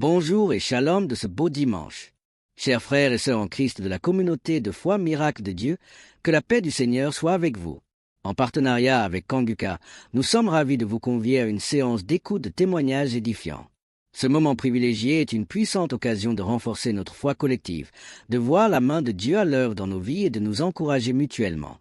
Bonjour et shalom de ce beau dimanche. Chers frères et sœurs en Christ de la communauté de foi Miracle de Dieu, que la paix du Seigneur soit avec vous. En partenariat avec Kanguka, nous sommes ravis de vous convier à une séance d'écoute de témoignages édifiants. Ce moment privilégié est une puissante occasion de renforcer notre foi collective, de voir la main de Dieu à l'œuvre dans nos vies et de nous encourager mutuellement.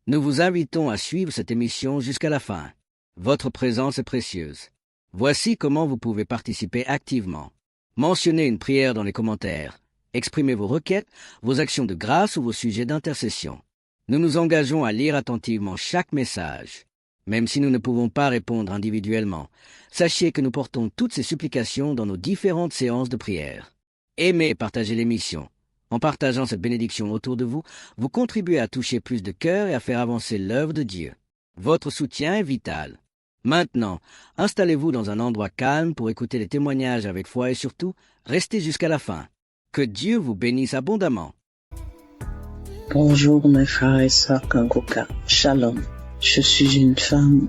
Nous vous invitons à suivre cette émission jusqu'à la fin. Votre présence est précieuse. Voici comment vous pouvez participer activement. Mentionnez une prière dans les commentaires. Exprimez vos requêtes, vos actions de grâce ou vos sujets d'intercession. Nous nous engageons à lire attentivement chaque message. Même si nous ne pouvons pas répondre individuellement, sachez que nous portons toutes ces supplications dans nos différentes séances de prière. Aimez et partagez l'émission. En partageant cette bénédiction autour de vous, vous contribuez à toucher plus de cœurs et à faire avancer l'œuvre de Dieu. Votre soutien est vital. Maintenant, installez-vous dans un endroit calme pour écouter les témoignages avec foi et surtout, restez jusqu'à la fin. Que Dieu vous bénisse abondamment. Bonjour mes frères et sœurs Kanguka, shalom. Je suis une femme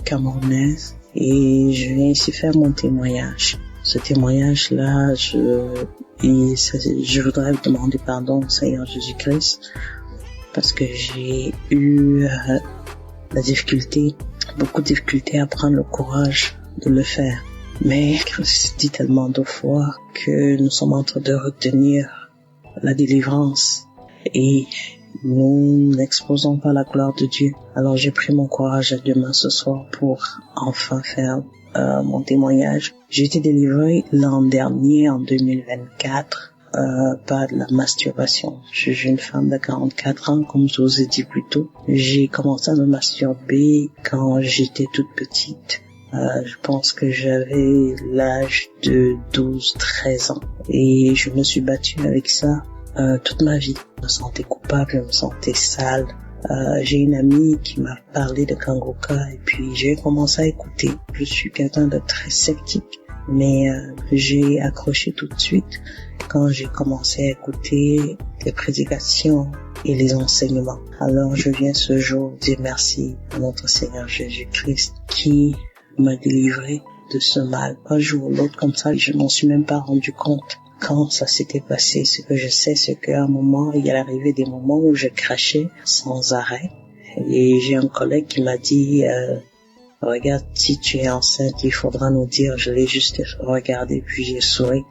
camerounaise et je viens ici faire mon témoignage. Ce témoignage-là, je voudrais vous demander pardon au Seigneur Jésus-Christ parce que j'ai eu beaucoup de difficultés à prendre le courage de le faire. Mais Christ dit tellement de fois que nous sommes en train de retenir la délivrance et nous n'exposons pas la gloire de Dieu. Alors j'ai pris mon courage à deux mains ce soir pour enfin faire mon témoignage. J'ai été délivrée l'an dernier, en 2024, par de la masturbation. Je suis une femme de 44 ans, comme je vous ai dit plus tôt. J'ai commencé à me masturber quand j'étais toute petite. Je pense que j'avais l'âge de 12-13 ans. Et je me suis battue avec ça toute ma vie. Je me sentais coupable, je me sentais sale. J'ai une amie qui m'a parlé de Kanguka et puis j'ai commencé à écouter. Je suis quelqu'un de très sceptique, mais j'ai accroché tout de suite quand j'ai commencé à écouter les prédications et les enseignements. Alors je viens ce jour dire merci à notre Seigneur Jésus-Christ qui m'a délivré de ce mal. Un jour ou l'autre comme ça, je m'en suis même pas rendu compte quand ça s'était passé. Ce que je sais, c'est qu'à un moment, il y a arrivé des moments où je crachais sans arrêt. Et j'ai un collègue qui m'a dit, regarde, si tu es enceinte, il faudra nous dire. Je l'ai juste regardé, puis j'ai souri.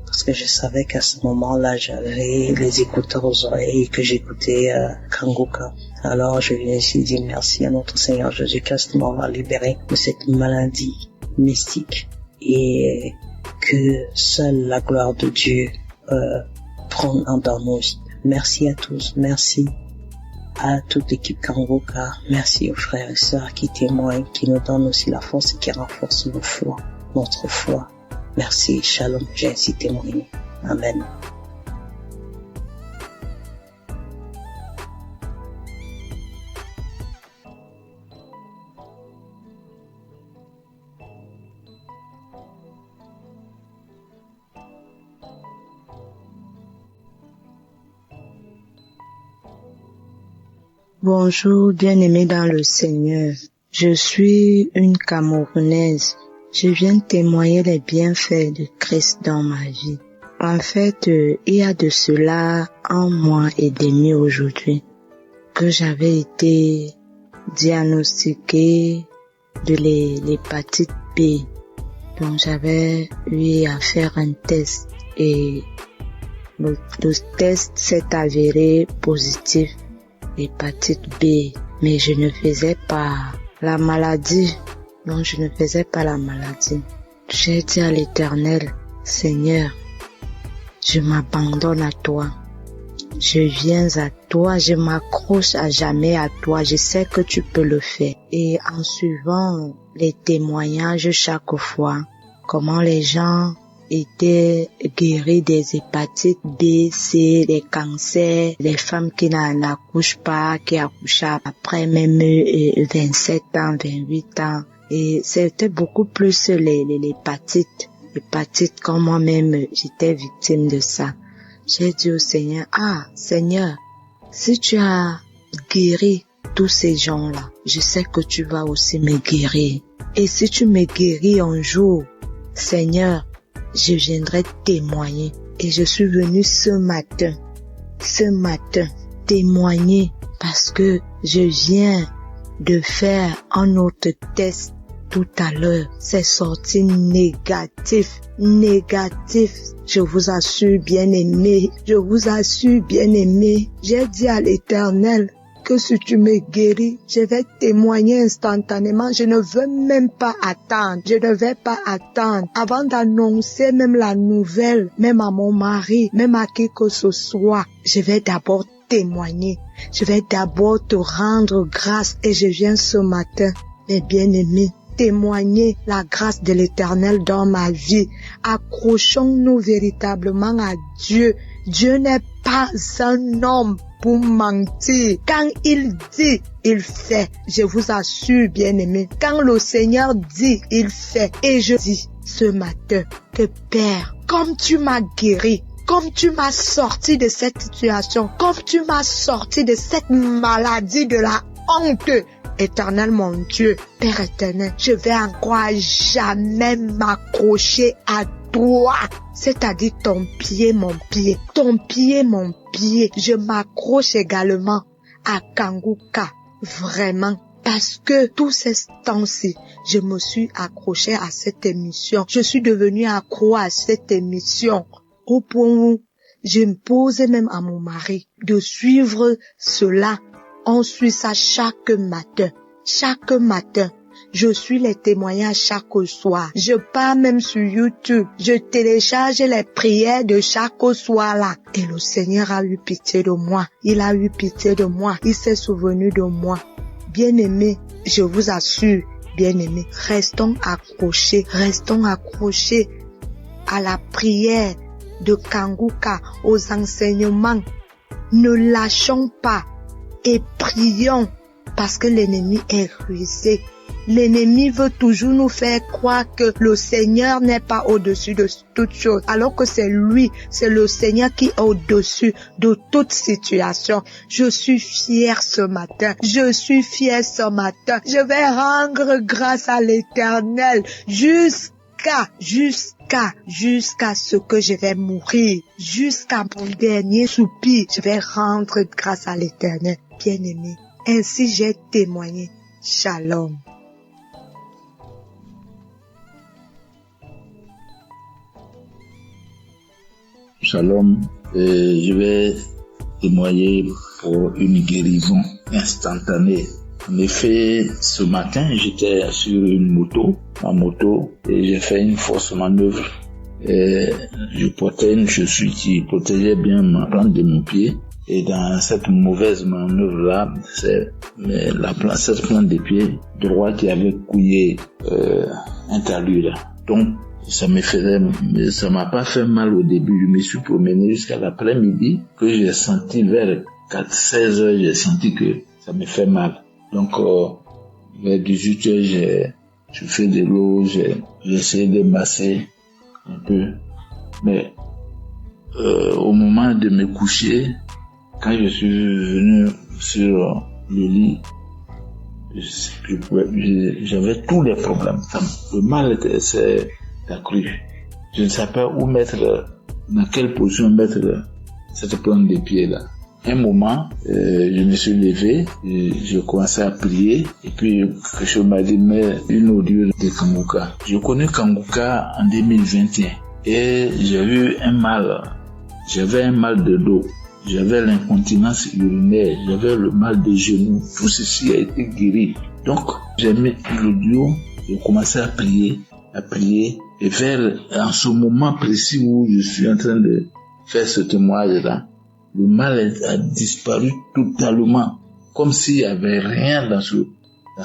Parce que je savais qu'à ce moment-là, j'avais les écouteurs aux oreilles et que j'écoutais Kanguka. Alors, je viens ici dire merci à notre Seigneur Jésus-Christ de m'avoir libéré de cette maladie mystique et que seule la gloire de Dieu prenne dans nos vies. Merci à tous, merci à toute l'équipe Kanguka, merci aux frères et sœurs qui témoignent, qui nous donnent aussi la force et qui renforcent notre foi. Merci, shalom, j'ai ainsi témoigné. Amen. Bonjour, bien-aimés dans le Seigneur. Je suis une Camerounaise. Je viens témoigner les bienfaits de Christ dans ma vie. En fait, il y a de cela 1 mois et demi aujourd'hui que j'avais été diagnostiquée de l'hépatite B. Donc j'avais eu à faire un test et le test s'est avéré positif, hépatite B. Mais je ne faisais pas la maladie. Non, je ne faisais pas la maladie. J'ai dit à l'Éternel, Seigneur, je m'abandonne à toi. Je viens à toi, je m'accroche à jamais à toi. Je sais que tu peux le faire. Et en suivant les témoignages chaque fois, comment les gens étaient guéris des hépatites B, C, des cancers, les femmes qui n'accouchent pas, qui accouchent après même 27 ans, 28 ans. Et c'était beaucoup plus l'hépatite comme moi-même j'étais victime de ça. J'ai dit au Seigneur, Seigneur, si tu as guéri tous ces gens-là, je sais que tu vas aussi me guérir. Et si tu me guéris un jour, Seigneur, je viendrai témoigner. Et je suis venue ce matin, témoigner parce que je viens de faire un autre test tout à l'heure. C'est sorti négatif. Je vous assure, bien-aimé, j'ai dit à l'Éternel que si tu me guéris, je vais témoigner instantanément. Je ne veux même pas attendre. Avant d'annoncer même la nouvelle, même à mon mari, même à qui que ce soit. Je vais d'abord témoigner. Je vais d'abord te rendre grâce. Et je viens ce matin, mes bien-aimés, témoigner la grâce de l'Éternel dans ma vie. Accrochons-nous véritablement à Dieu. Dieu n'est pas un homme pour mentir. Quand il dit, il fait. Je vous assure, bien-aimés, quand le Seigneur dit, il fait. Et je dis ce matin que Père, comme tu m'as guéri, comme tu m'as sorti de cette situation, comme tu m'as sorti de cette maladie de la honte, Éternel mon Dieu, Père éternel, je vais encore jamais m'accrocher à toi, c'est-à-dire ton pied, mon pied. Je m'accroche également à Kanguka, vraiment. Parce que tous ces temps-ci, je me suis accroché à cette émission. Je suis devenu accro à cette émission. Au point où je me posais même à mon mari de suivre cela. On suit ça chaque matin. Je suis les témoignages chaque soir. Je pars même sur YouTube. Je télécharge les prières de chaque soir là. Et le Seigneur a eu pitié de moi. Il s'est souvenu de moi. Bien-aimés, je vous assure, bien-aimés, restons accrochés à la prière de Kanguka, aux enseignements. Ne lâchons pas. Et prions parce que l'ennemi est rusé. L'ennemi veut toujours nous faire croire que le Seigneur n'est pas au-dessus de toute chose, alors que c'est lui, c'est le Seigneur qui est au-dessus de toute situation. Je suis fière ce matin. Je vais rendre grâce à l'Éternel jusqu'à ce que je vais mourir, jusqu'à mon dernier soupir. Je vais rendre grâce à l'Éternel. Bien-aimé, ainsi j'ai témoigné. Shalom. Shalom. Je vais témoigner pour une guérison instantanée. En effet, ce matin, j'étais sur ma moto, et j'ai fait une fausse manœuvre. Et je portais une chaussure qui protégeait bien ma plante de mon pied. Et dans cette mauvaise manœuvre-là, c'est cette plante de pied droit qui avait couillé un talus là. Donc, ça m'a pas fait mal au début. Je me suis promené jusqu'à l'après-midi, que j'ai senti vers 16 heures, j'ai senti que ça me fait mal. Donc, vers 18 heures, je fais de l'eau, j'ai essayé de masser un peu. Mais, au moment de me coucher, quand je suis venu sur le lit, j'avais tous les problèmes. Le mal s'est accru. Je ne savais pas dans quelle position mettre cette plante de pied là. Un moment, je me suis levé, je commençais à prier, et puis quelque chose m'a dit, mais une audio de Kanguka. Je connais Kanguka en 2021, et j'avais un mal de dos. J'avais l'incontinence urinaire, j'avais le mal de genoux, tout ceci a été guéri. Donc, j'ai mis l'audio, j'ai commencé à prier, et en ce moment précis où je suis en train de faire ce témoignage-là, le mal a disparu totalement, comme s'il n'y avait rien dans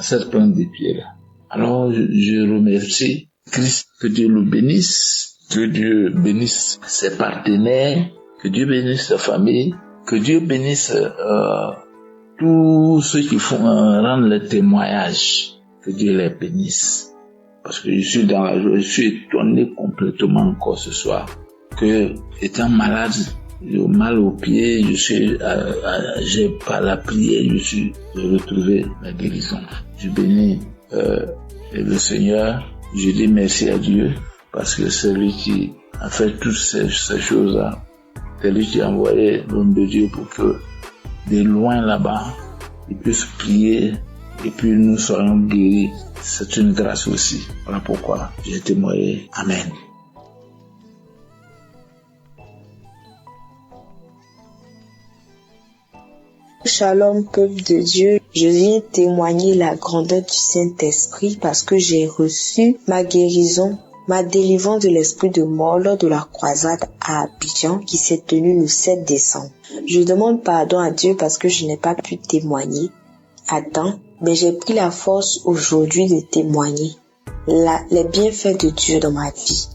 cette plante de pied-là. Alors, je remercie Christ, que Dieu le bénisse, que Dieu bénisse ses partenaires, que Dieu bénisse sa famille, que Dieu bénisse tous ceux qui rendent le témoignage, que Dieu les bénisse. Parce que je suis dans la joie, je suis étonné complètement encore ce soir, que étant malade, j'ai mal aux pieds, j'ai par la prière, j'ai retrouvé la guérison. Je bénis le Seigneur, je dis merci à Dieu parce que c'est lui qui a fait toutes ces choses-là. C'est lui qui a envoyé l'homme de Dieu pour que de loin là-bas, il puisse prier et puis nous soyons guéris. C'est une grâce aussi. Voilà pourquoi j'ai témoigné. Amen. Shalom, peuple de Dieu. Je viens témoigner la grandeur du Saint-Esprit parce que j'ai reçu ma guérison, ma délivrance de l'esprit de mort lors de la croisade à Abidjan qui s'est tenue le 7 décembre. Je demande pardon à Dieu parce que je n'ai pas pu témoigner à temps, mais j'ai pris la force aujourd'hui de témoigner les bienfaits de Dieu dans ma vie.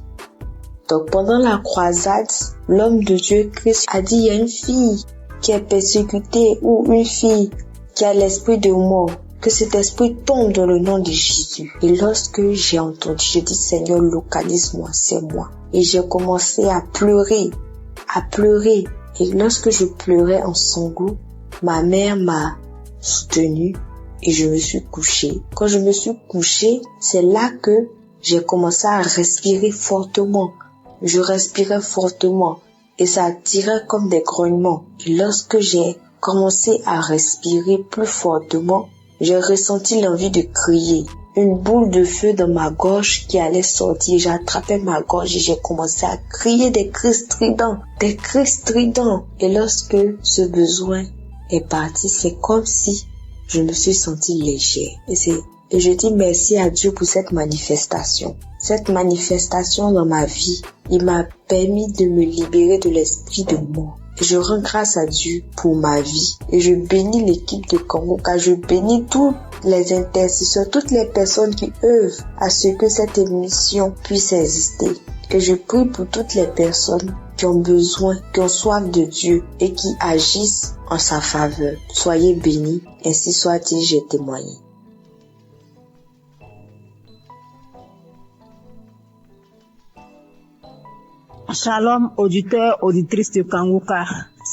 Donc pendant la croisade, l'homme de Dieu Christ a dit, il y a une fille qui est persécutée ou une fille qui a l'esprit de mort, que cet esprit tombe dans le nom de Jésus. Et lorsque j'ai entendu, j'ai dit, Seigneur, localise-moi, c'est moi. Et j'ai commencé à pleurer. Et lorsque je pleurais en sanglots, ma mère m'a soutenue et je me suis couchée. Quand je me suis couchée, c'est là que j'ai commencé à respirer fortement. Je respirais fortement et ça tirait comme des grognements. Et lorsque j'ai commencé à respirer plus fortement, j'ai ressenti l'envie de crier. Une boule de feu dans ma gorge qui allait sortir. J'ai attrapé ma gorge et j'ai commencé à crier des cris stridents. Et lorsque ce besoin est parti, c'est comme si je me suis sentie légère. Et je dis merci à Dieu pour cette manifestation. Cette manifestation dans ma vie, il m'a permis de me libérer de l'esprit de mort. Et je rends grâce à Dieu pour ma vie. Et je bénis l'équipe de Kanguka. Je bénis tous les intercesseurs, toutes les personnes qui œuvrent à ce que cette émission puisse exister. Et je prie pour toutes les personnes qui ont besoin, qui ont soif de Dieu et qui agissent en sa faveur. Soyez bénis, ainsi soit-il, j'ai témoigné. Shalom, auditeurs, auditrices de Kanguka.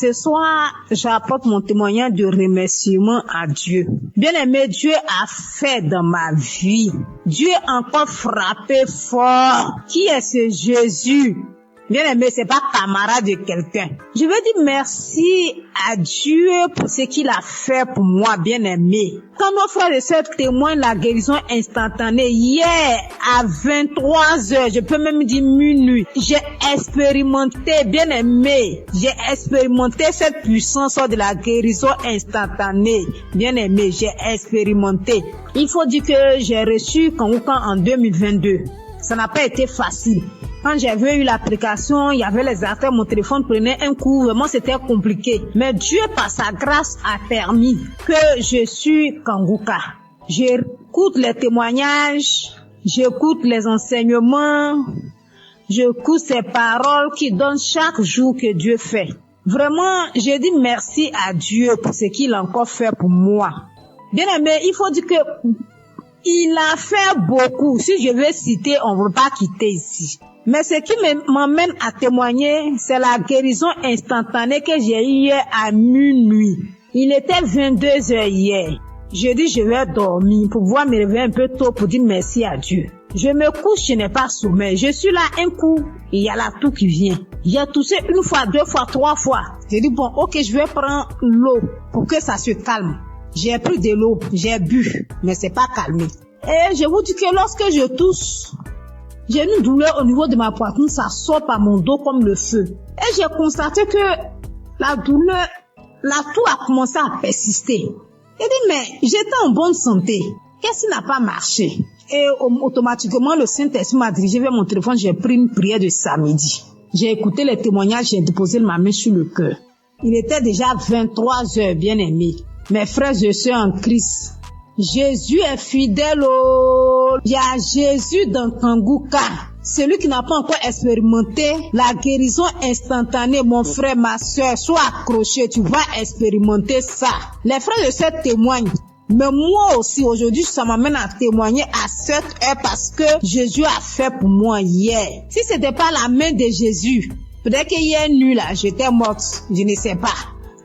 Ce soir, j'apporte mon témoignage de remerciement à Dieu. Bien-aimé, Dieu a fait dans ma vie. Dieu a encore frappé fort. Qui est ce Jésus? Bien-aimé, c'est pas camarade de quelqu'un. Je veux dire merci à Dieu pour ce qu'il a fait pour moi, bien-aimé. Quand nos frères et sœurs témoignent la guérison instantanée, hier à 23h, je peux même dire minuit, j'ai expérimenté, bien-aimé, cette puissance de la guérison instantanée. Bien-aimé, j'ai expérimenté. Il faut dire que j'ai reçu Kanguka en 2022. Ça n'a pas été facile. Quand j'avais eu l'application, il y avait les affaires, mon téléphone prenait un coup, vraiment c'était compliqué. Mais Dieu, par sa grâce, a permis que je suis Kanguka. J'écoute les témoignages, j'écoute les enseignements, j'écoute ces paroles qui donnent chaque jour que Dieu fait. Vraiment, je dis merci à Dieu pour ce qu'il a encore fait pour moi. Bien aimé, il faut dire que il a fait beaucoup. Si je veux citer, on ne veut pas quitter ici. Mais ce qui m'emmène à témoigner, c'est la guérison instantanée que j'ai eue hier à minuit. Il était 22h hier. Je dis je vais dormir pour pouvoir me réveiller un peu tôt pour dire merci à Dieu. Je me couche, je n'ai pas sommeil. Je suis là un coup, il y a la toux qui vient. J'ai toussé une fois, deux fois, trois fois. J'ai dit bon, ok, je vais prendre l'eau pour que ça se calme. J'ai pris de l'eau, j'ai bu, mais c'est pas calmé. Et je vous dis que lorsque je tousse, j'ai une douleur au niveau de ma poitrine, ça sort par mon dos comme le feu. Et j'ai constaté que la douleur, la toux a commencé à persister. J'ai dit, mais j'étais en bonne santé. Qu'est-ce qui n'a pas marché? Et automatiquement, le Saint-Esprit m'a dirigé vers mon téléphone. J'ai pris une prière de samedi. J'ai écouté les témoignages, j'ai déposé ma main sur le cœur. Il était déjà 23h, bien aimé. Mes frères et sœurs en Christ, Jésus est fidèle. Il y a Jésus dans Kanguka. Celui qui n'a pas encore expérimenté la guérison instantanée, mon frère, ma soeur, sois accroché, tu vas expérimenter ça. Les frères et sœurs témoignent. Mais moi aussi, aujourd'hui, ça m'amène à témoigner à cette heure parce que Jésus a fait pour moi hier. Si c'était pas la main de Jésus, peut-être qu'hier nuit là, j'étais morte, je ne sais pas.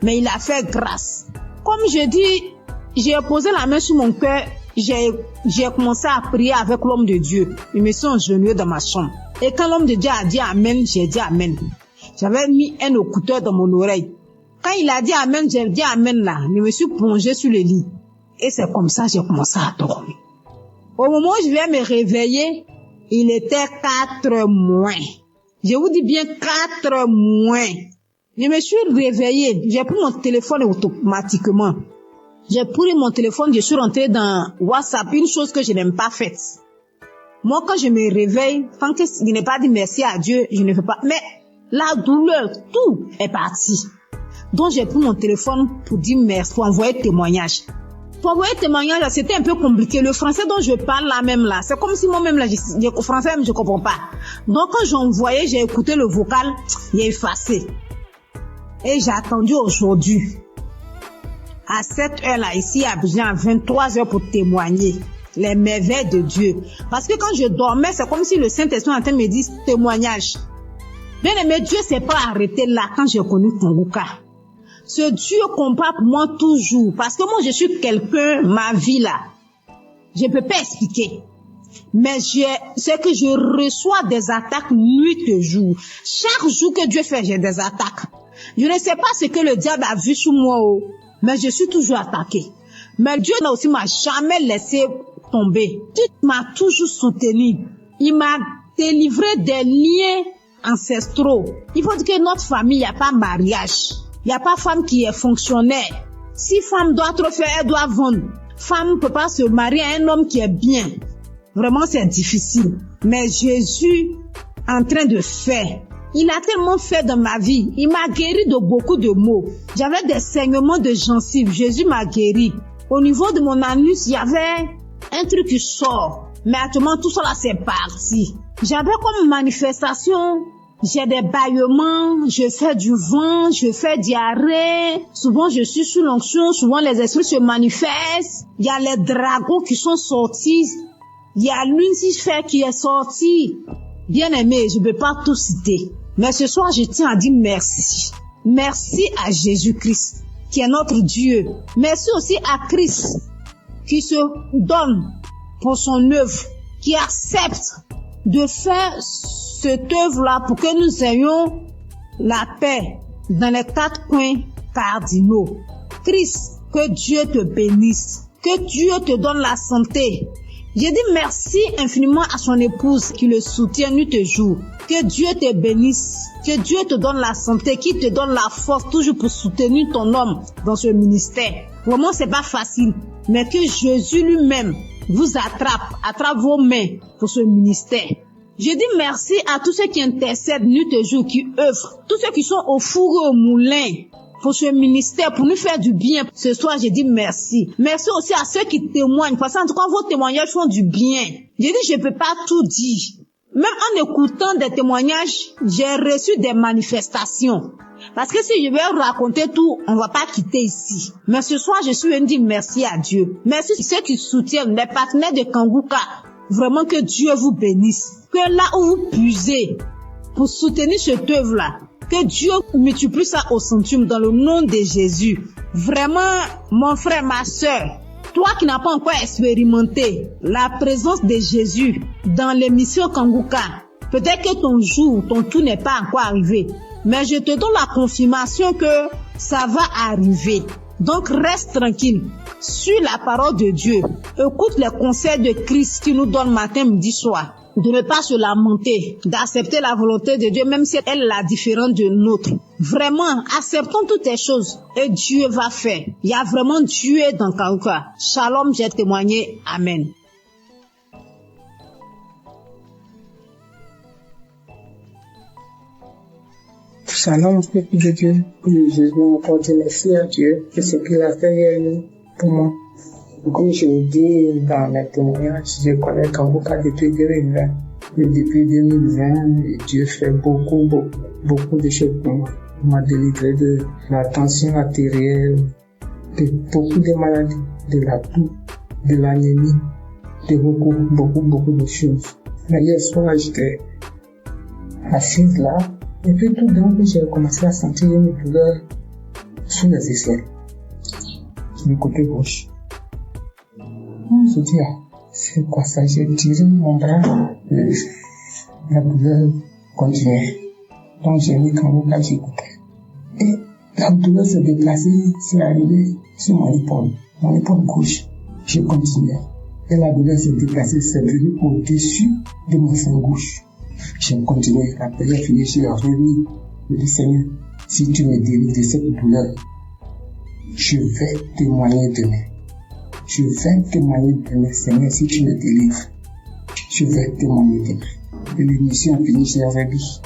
Mais il a fait grâce. Comme je dis, j'ai posé la main sur mon cœur, j'ai commencé à prier avec l'homme de Dieu. Je me suis agenouillée dans ma chambre. Et quand l'homme de Dieu a dit Amen, j'ai dit Amen. J'avais mis un écouteur dans mon oreille. Quand il a dit Amen, j'ai dit Amen là. Je me suis plongée sur le lit. Et c'est comme ça que j'ai commencé à dormir. Au moment où je viens me réveiller, il était 4 moins. Je vous dis bien 4 moins. Je me suis réveillée. J'ai pris mon téléphone automatiquement. J'ai pris mon téléphone, je suis rentrée dans WhatsApp, une chose que je n'aime pas faite. Moi, quand je me réveille, tant que je n'ai pas dit merci à Dieu, je ne fais pas. Mais la douleur, tout est parti. Donc, j'ai pris mon téléphone pour dire merci, pour envoyer témoignage. Pour envoyer témoignage, c'était un peu compliqué. Le français dont je parle là même là, c'est comme si moi-même là, le français même je comprends pas. Donc, quand j'envoyais, j'ai écouté le vocal, j'ai effacé. Et j'ai attendu aujourd'hui, à cette heure-là, ici à Abidjan, à 23 heures pour témoigner les merveilles de Dieu. Parce que quand je dormais, c'est comme si le Saint-Esprit en train de me dire témoignage. Bien aimé, Dieu s'est pas arrêté là quand j'ai connu Konguka. Ce Dieu combat pour moi toujours. Parce que moi, je suis quelqu'un, ma vie là, je peux pas expliquer. Mais c'est que je reçois des attaques nuit et jour. Chaque jour que Dieu fait, j'ai des attaques. Je ne sais pas ce que le diable a vu sur moi, mais je suis toujours attaquée. Mais Dieu aussi m'a jamais laissé tomber. Dieu m'a toujours soutenu. Il m'a délivré des liens ancestraux. Il faut dire que notre famille, il n'y a pas mariage. Il n'y a pas femme qui est fonctionnaire. Si femme doit trop faire, elle doit vendre. Femme ne peut pas se marier à un homme qui est bien. Vraiment, c'est difficile. Mais Jésus, en train de faire, il a tellement fait dans ma vie. Il m'a guéri de beaucoup de maux. J'avais des saignements de gencives. Jésus m'a guéri. Au niveau de mon anus, il y avait un truc qui sort. Mais actuellement, tout ça là, c'est parti. J'avais comme manifestation, j'ai des bâillements, je fais du vent, je fais diarrhée. Souvent, je suis sous l'onction. Souvent, les esprits se manifestent. Il y a les dragons qui sont sortis. Il y a Lucifer qui est sorti. Bien aimé, je ne peux pas tout citer. Mais ce soir, je tiens à dire merci. Merci à Jésus-Christ, qui est notre Dieu. Merci aussi à Christ, qui se donne pour son œuvre, qui accepte de faire cette œuvre-là pour que nous ayons la paix dans les 4 coins cardinaux. Christ, que Dieu te bénisse, que Dieu te donne la santé. Je dis merci infiniment à son épouse qui le soutient nuit et jour. Que Dieu te bénisse, que Dieu te donne la santé, qui te donne la force toujours pour soutenir ton homme dans ce ministère. Vraiment, c'est pas facile, mais que Jésus lui-même vous attrape vos mains pour ce ministère. Je dis merci à tous ceux qui intercèdent nuit et jour, qui œuvrent, tous ceux qui sont au four et au moulin pour ce ministère, pour nous faire du bien. Ce soir, je dis merci. Merci aussi à ceux qui témoignent, parce qu'en tout cas, vos témoignages font du bien. Je dis, je peux pas tout dire. Même en écoutant des témoignages, j'ai reçu des manifestations. Parce que si je vais raconter tout, on va pas quitter ici. Mais ce soir, je suis venue dire merci à Dieu. Merci à ceux qui soutiennent, les partenaires de Konguka. Vraiment que Dieu vous bénisse. Que là où vous puisez pour soutenir cette œuvre-là, que Dieu multiplie ça au centuple dans le nom de Jésus. Vraiment, mon frère, ma soeur, toi qui n'as pas encore expérimenté la présence de Jésus dans l'émission Konguka, peut-être que ton jour, ton tour n'est pas encore arrivé. Mais je te donne la confirmation que ça va arriver. Donc reste tranquille. Suis la parole de Dieu. Écoute les conseils de Christ qui nous donne matin, midi, soir. De ne pas se lamenter, d'accepter la volonté de Dieu, même si elle est la différente de nôtre. Vraiment, acceptons toutes les choses et Dieu va faire. Il y a vraiment Dieu dans Konguka. Shalom, j'ai témoigné. Amen. Shalom, peuple de Dieu. Je veux encore dire merci à Dieu de ce qu'il a fait pour moi. Comme je le dis dans mes témoignages, je connais Konguka depuis 2020. Et depuis 2020, Dieu fait beaucoup de choses pour moi. Il m'a délivré de la tension artérielle, de beaucoup de maladies, de la toux, de l'anémie, de beaucoup de choses. Mais hier soir, j'étais assise là, et puis tout d'un coup, j'ai commencé à sentir une douleur sous les aisselles, du côté gauche. Je dis, c'est quoi ça? J'ai tiré mon bras, la douleur continuait. Donc j'ai mis Kanguka, j'écoutais. Et la douleur se déplaçait, c'est arrivé sur mon épaule gauche. Je continuais. Et la douleur se déplaçait, c'est venu au-dessus de mon sein gauche. J'ai continué, la prière finie, j'ai remis le Seigneur, si tu me délivres de cette douleur, je vais témoigner demain. Je vais témoigner demain, Seigneur, si tu me délivres, je vais témoigner demain. Et l'émission a fini, j'ai remis.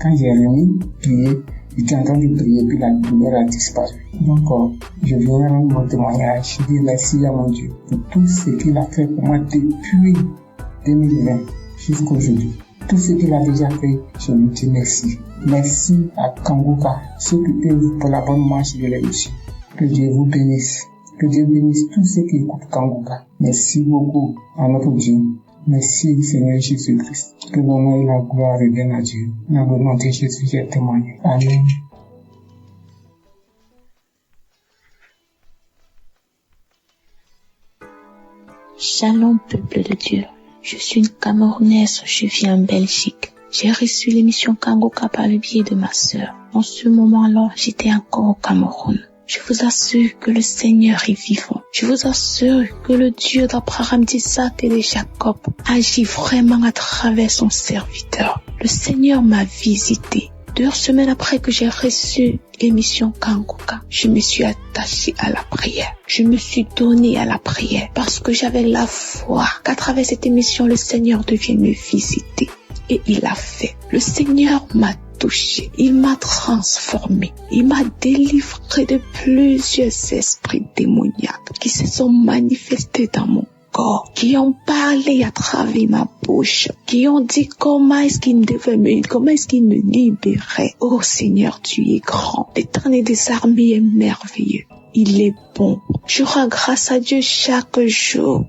Quand j'ai remis, prié, j'étais en train de prier, puis la douleur a disparu. Donc, je viens rendre mon témoignage, je dis merci à mon Dieu pour tout ce qu'il a fait pour moi depuis 2020 jusqu'à aujourd'hui. Tout ce qu'il a déjà fait, je lui dis merci. Merci à Kanguka, ceux qui œuvrent pour la bonne marche de l'émission. Que Dieu vous bénisse. Que Dieu bénisse tous ceux qui écoutent Kanguka. Merci beaucoup à notre Dieu. Merci Seigneur Jésus-Christ. Que l'honneur et la gloire reviennent à Dieu. Dans le nom de Jésus, j'ai témoigné. Amen. Shalom, peuple de Dieu. Je suis une Camerounaise, je vis en Belgique. J'ai reçu l'émission Kanguka par le biais de ma sœur. En ce moment-là, j'étais encore au Cameroun. Je vous assure que le Seigneur est vivant. Je vous assure que le Dieu d'Abraham, d'Isaac et de Jacob agit vraiment à travers son serviteur. Le Seigneur m'a visité. 2 semaines après que j'ai reçu l'émission Kanguka, je me suis attachée à la prière. Je me suis donnée à la prière parce que j'avais la foi qu'à travers cette émission, le Seigneur devienne me visiter. Et il l'a fait. Le Seigneur m'a touché. Il m'a transformé. Il m'a délivré de plusieurs esprits démoniaques qui se sont manifestés dans mon corps, qui ont parlé à travers ma bouche, qui ont dit comment est-ce qu'ils me libéraient. Oh Seigneur, tu es grand. L'Éternel des armées est merveilleux. Il est bon. Je rends grâce à Dieu chaque jour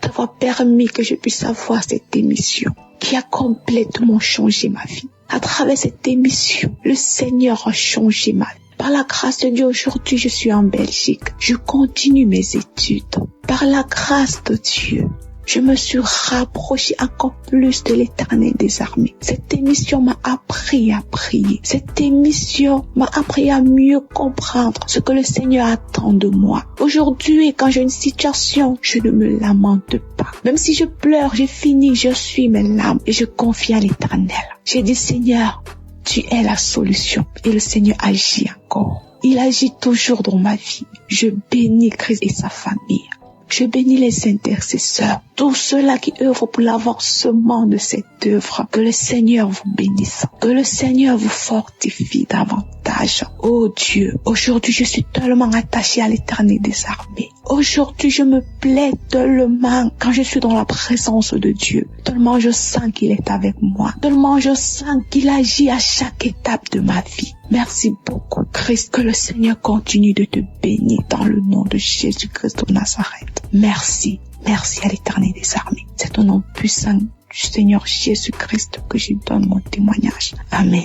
d'avoir permis que je puisse avoir cette émission qui a complètement changé ma vie. À travers cette émission, le Seigneur a changé ma vie. Par la grâce de Dieu, aujourd'hui, je suis en Belgique. Je continue mes études. Par la grâce de Dieu, je me suis rapprochée encore plus de l'Éternel des armées. Cette émission m'a appris à prier. Cette émission m'a appris à mieux comprendre ce que le Seigneur attend de moi. Aujourd'hui, quand j'ai une situation, je ne me lamente pas. Même si je pleure, j'ai fini, je suis mes larmes et je confie à l'Éternel. J'ai dit, Seigneur, tu es la solution. Et le Seigneur agit encore. Il agit toujours dans ma vie. Je bénis Christ et sa famille. Je bénis les intercesseurs, tous ceux-là qui œuvrent pour l'avancement de cette œuvre. Que le Seigneur vous bénisse, que le Seigneur vous fortifie davantage. Oh Dieu, aujourd'hui je suis tellement attachée à l'Éternel des armées. Aujourd'hui je me plais tellement quand je suis dans la présence de Dieu. Tellement je sens qu'il est avec moi. Tellement je sens qu'il agit à chaque étape de ma vie. Merci beaucoup, Christ. Que le Seigneur continue de te bénir dans le nom de Jésus-Christ de Nazareth. Merci. Merci à l'Éternel des armées. C'est au nom puissant du Seigneur Jésus-Christ que je donne mon témoignage. Amen.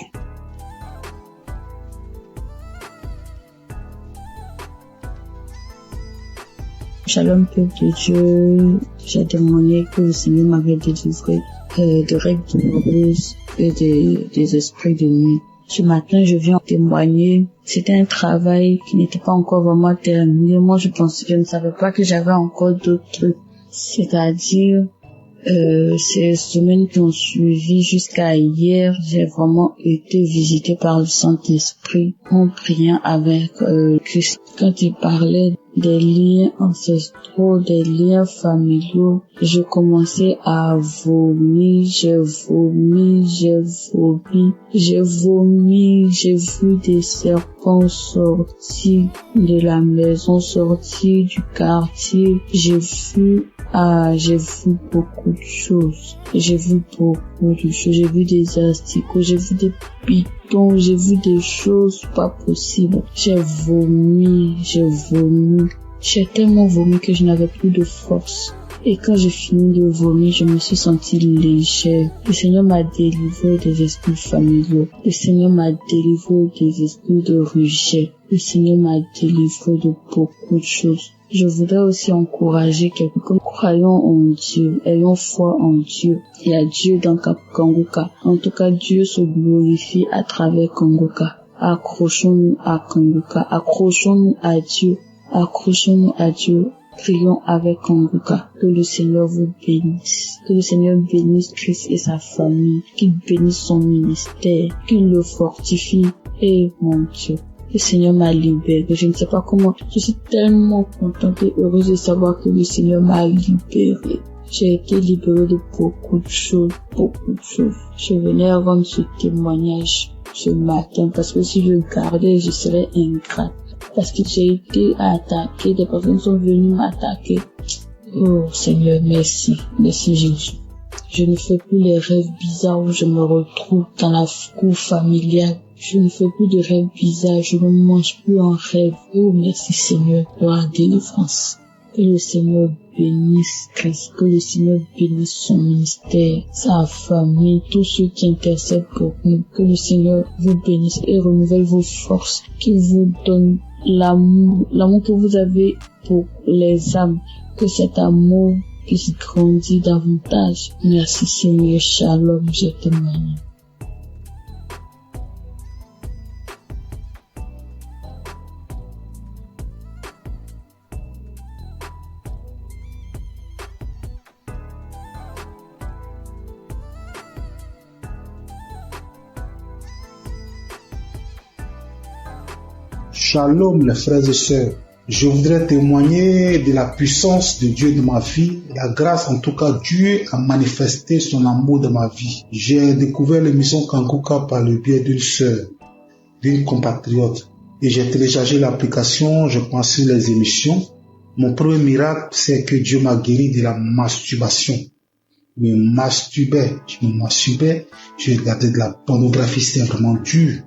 Shalom, peuple de Dieu. J'ai témoigné que le Seigneur m'avait délivré de règles douloureuses et des esprits de nuit. Ce matin, je viens témoigner. C'était un travail qui n'était pas encore vraiment terminé. Moi, je ne savais pas que j'avais encore d'autres trucs. C'est-à-dire, ces semaines qui ont suivi jusqu'à hier, j'ai vraiment été visitée par le Saint-Esprit en priant avec Christ. Quand il parlait des liens ancestraux, des liens familiaux, je commençais à vomir, j'ai vu des serpents sortir de la maison, sortir du quartier, j'ai vu beaucoup de choses. J'ai vu des asticots, j'ai vu des pitons, j'ai vu des choses pas possibles. J'ai vomi. J'ai tellement vomi que je n'avais plus de force. Et quand j'ai fini de vomir, je me suis sentie légère. Le Seigneur m'a délivré des esprits familiaux. Le Seigneur m'a délivré des esprits de rejet. Le Seigneur m'a délivré de beaucoup de choses. Je voudrais aussi encourager quelqu'un. Croyons en Dieu, ayons foi en Dieu. Il y a Dieu dans Kanguka. En tout cas, Dieu se glorifie à travers Kanguka. Accrochons-nous à Kanguka. Accrochons-nous à Dieu. Accrochons-nous à Dieu. Prions avec Kanguka. Que le Seigneur vous bénisse. Que le Seigneur bénisse Christ et sa famille. Qu'il bénisse son ministère. Qu'il le fortifie. Et mon Dieu, le Seigneur m'a libéré. Je ne sais pas comment. Je suis tellement contente et heureuse de savoir que le Seigneur m'a libéré. J'ai été libérée de beaucoup de choses, beaucoup de choses. Je venais rendre ce témoignage ce matin parce que si je gardais, je serais ingrate. Parce que j'ai été attaquée, des personnes sont venues m'attaquer. Oh Seigneur, merci. Merci Jésus. Je ne fais plus les rêves bizarres où je me retrouve dans la cour familiale. Je ne fais plus de rêves bizarres, je ne mange plus en rêve. Oh merci Seigneur pour la délivrance. Que le Seigneur bénisse Christ, que le Seigneur bénisse son ministère, sa famille, tous ceux qui intercèdent pour nous. Que le Seigneur vous bénisse et renouvelle vos forces, qu'il vous donne l'amour que vous avez pour les âmes, que cet amour puisse grandir davantage. Merci Seigneur, shalom, je témoigne. Shalom les frères et sœurs, je voudrais témoigner de la puissance de Dieu dans ma vie, la grâce en tout cas, Dieu a manifesté son amour dans ma vie. J'ai découvert l'émission Kanguka par le biais d'une sœur, d'une compatriote, et j'ai téléchargé l'application, je pense sur les émissions. Mon premier miracle, c'est que Dieu m'a guéri de la masturbation. Je me masturbais, je regardais de la pornographie, c'était vraiment dur.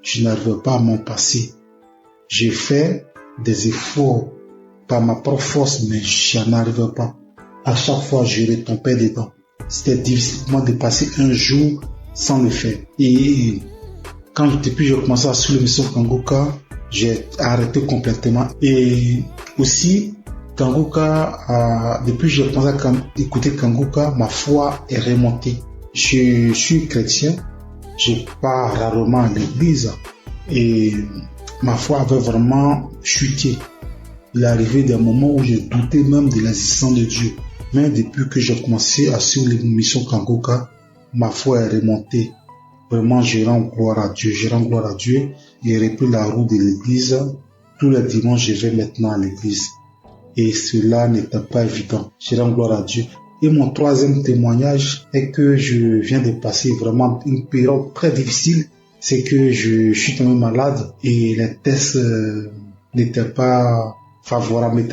Je n'arrivais pas à m'en passer. J'ai fait des efforts par ma propre force, mais je n'arrivais pas. À chaque fois, je retombais dedans. C'était difficile pour moi de passer un jour sans le faire. Et depuis que j'ai commencé à suivre l'émission Kanguka, j'ai arrêté complètement. Et aussi, Kanguka, depuis que j'ai commencé à écouter Kanguka, ma foi est remontée. Je suis chrétien, je pars rarement à l'église et ma foi avait vraiment chuté. Il est arrivé des moments où je doutais même de l'existence de Dieu. Mais depuis que j'ai commencé à suivre l'émission Kanguka, ma foi est remontée. Vraiment, je rends gloire à Dieu. Je rends gloire à Dieu. J'ai repris la route de l'église. Tous les dimanches, je vais maintenant à l'église. Et cela n'était pas évident. Je rends gloire à Dieu. Et mon troisième témoignage est que je viens de passer vraiment une période très difficile. C'est que je suis tombé malade et les tests n'étaient pas favorables,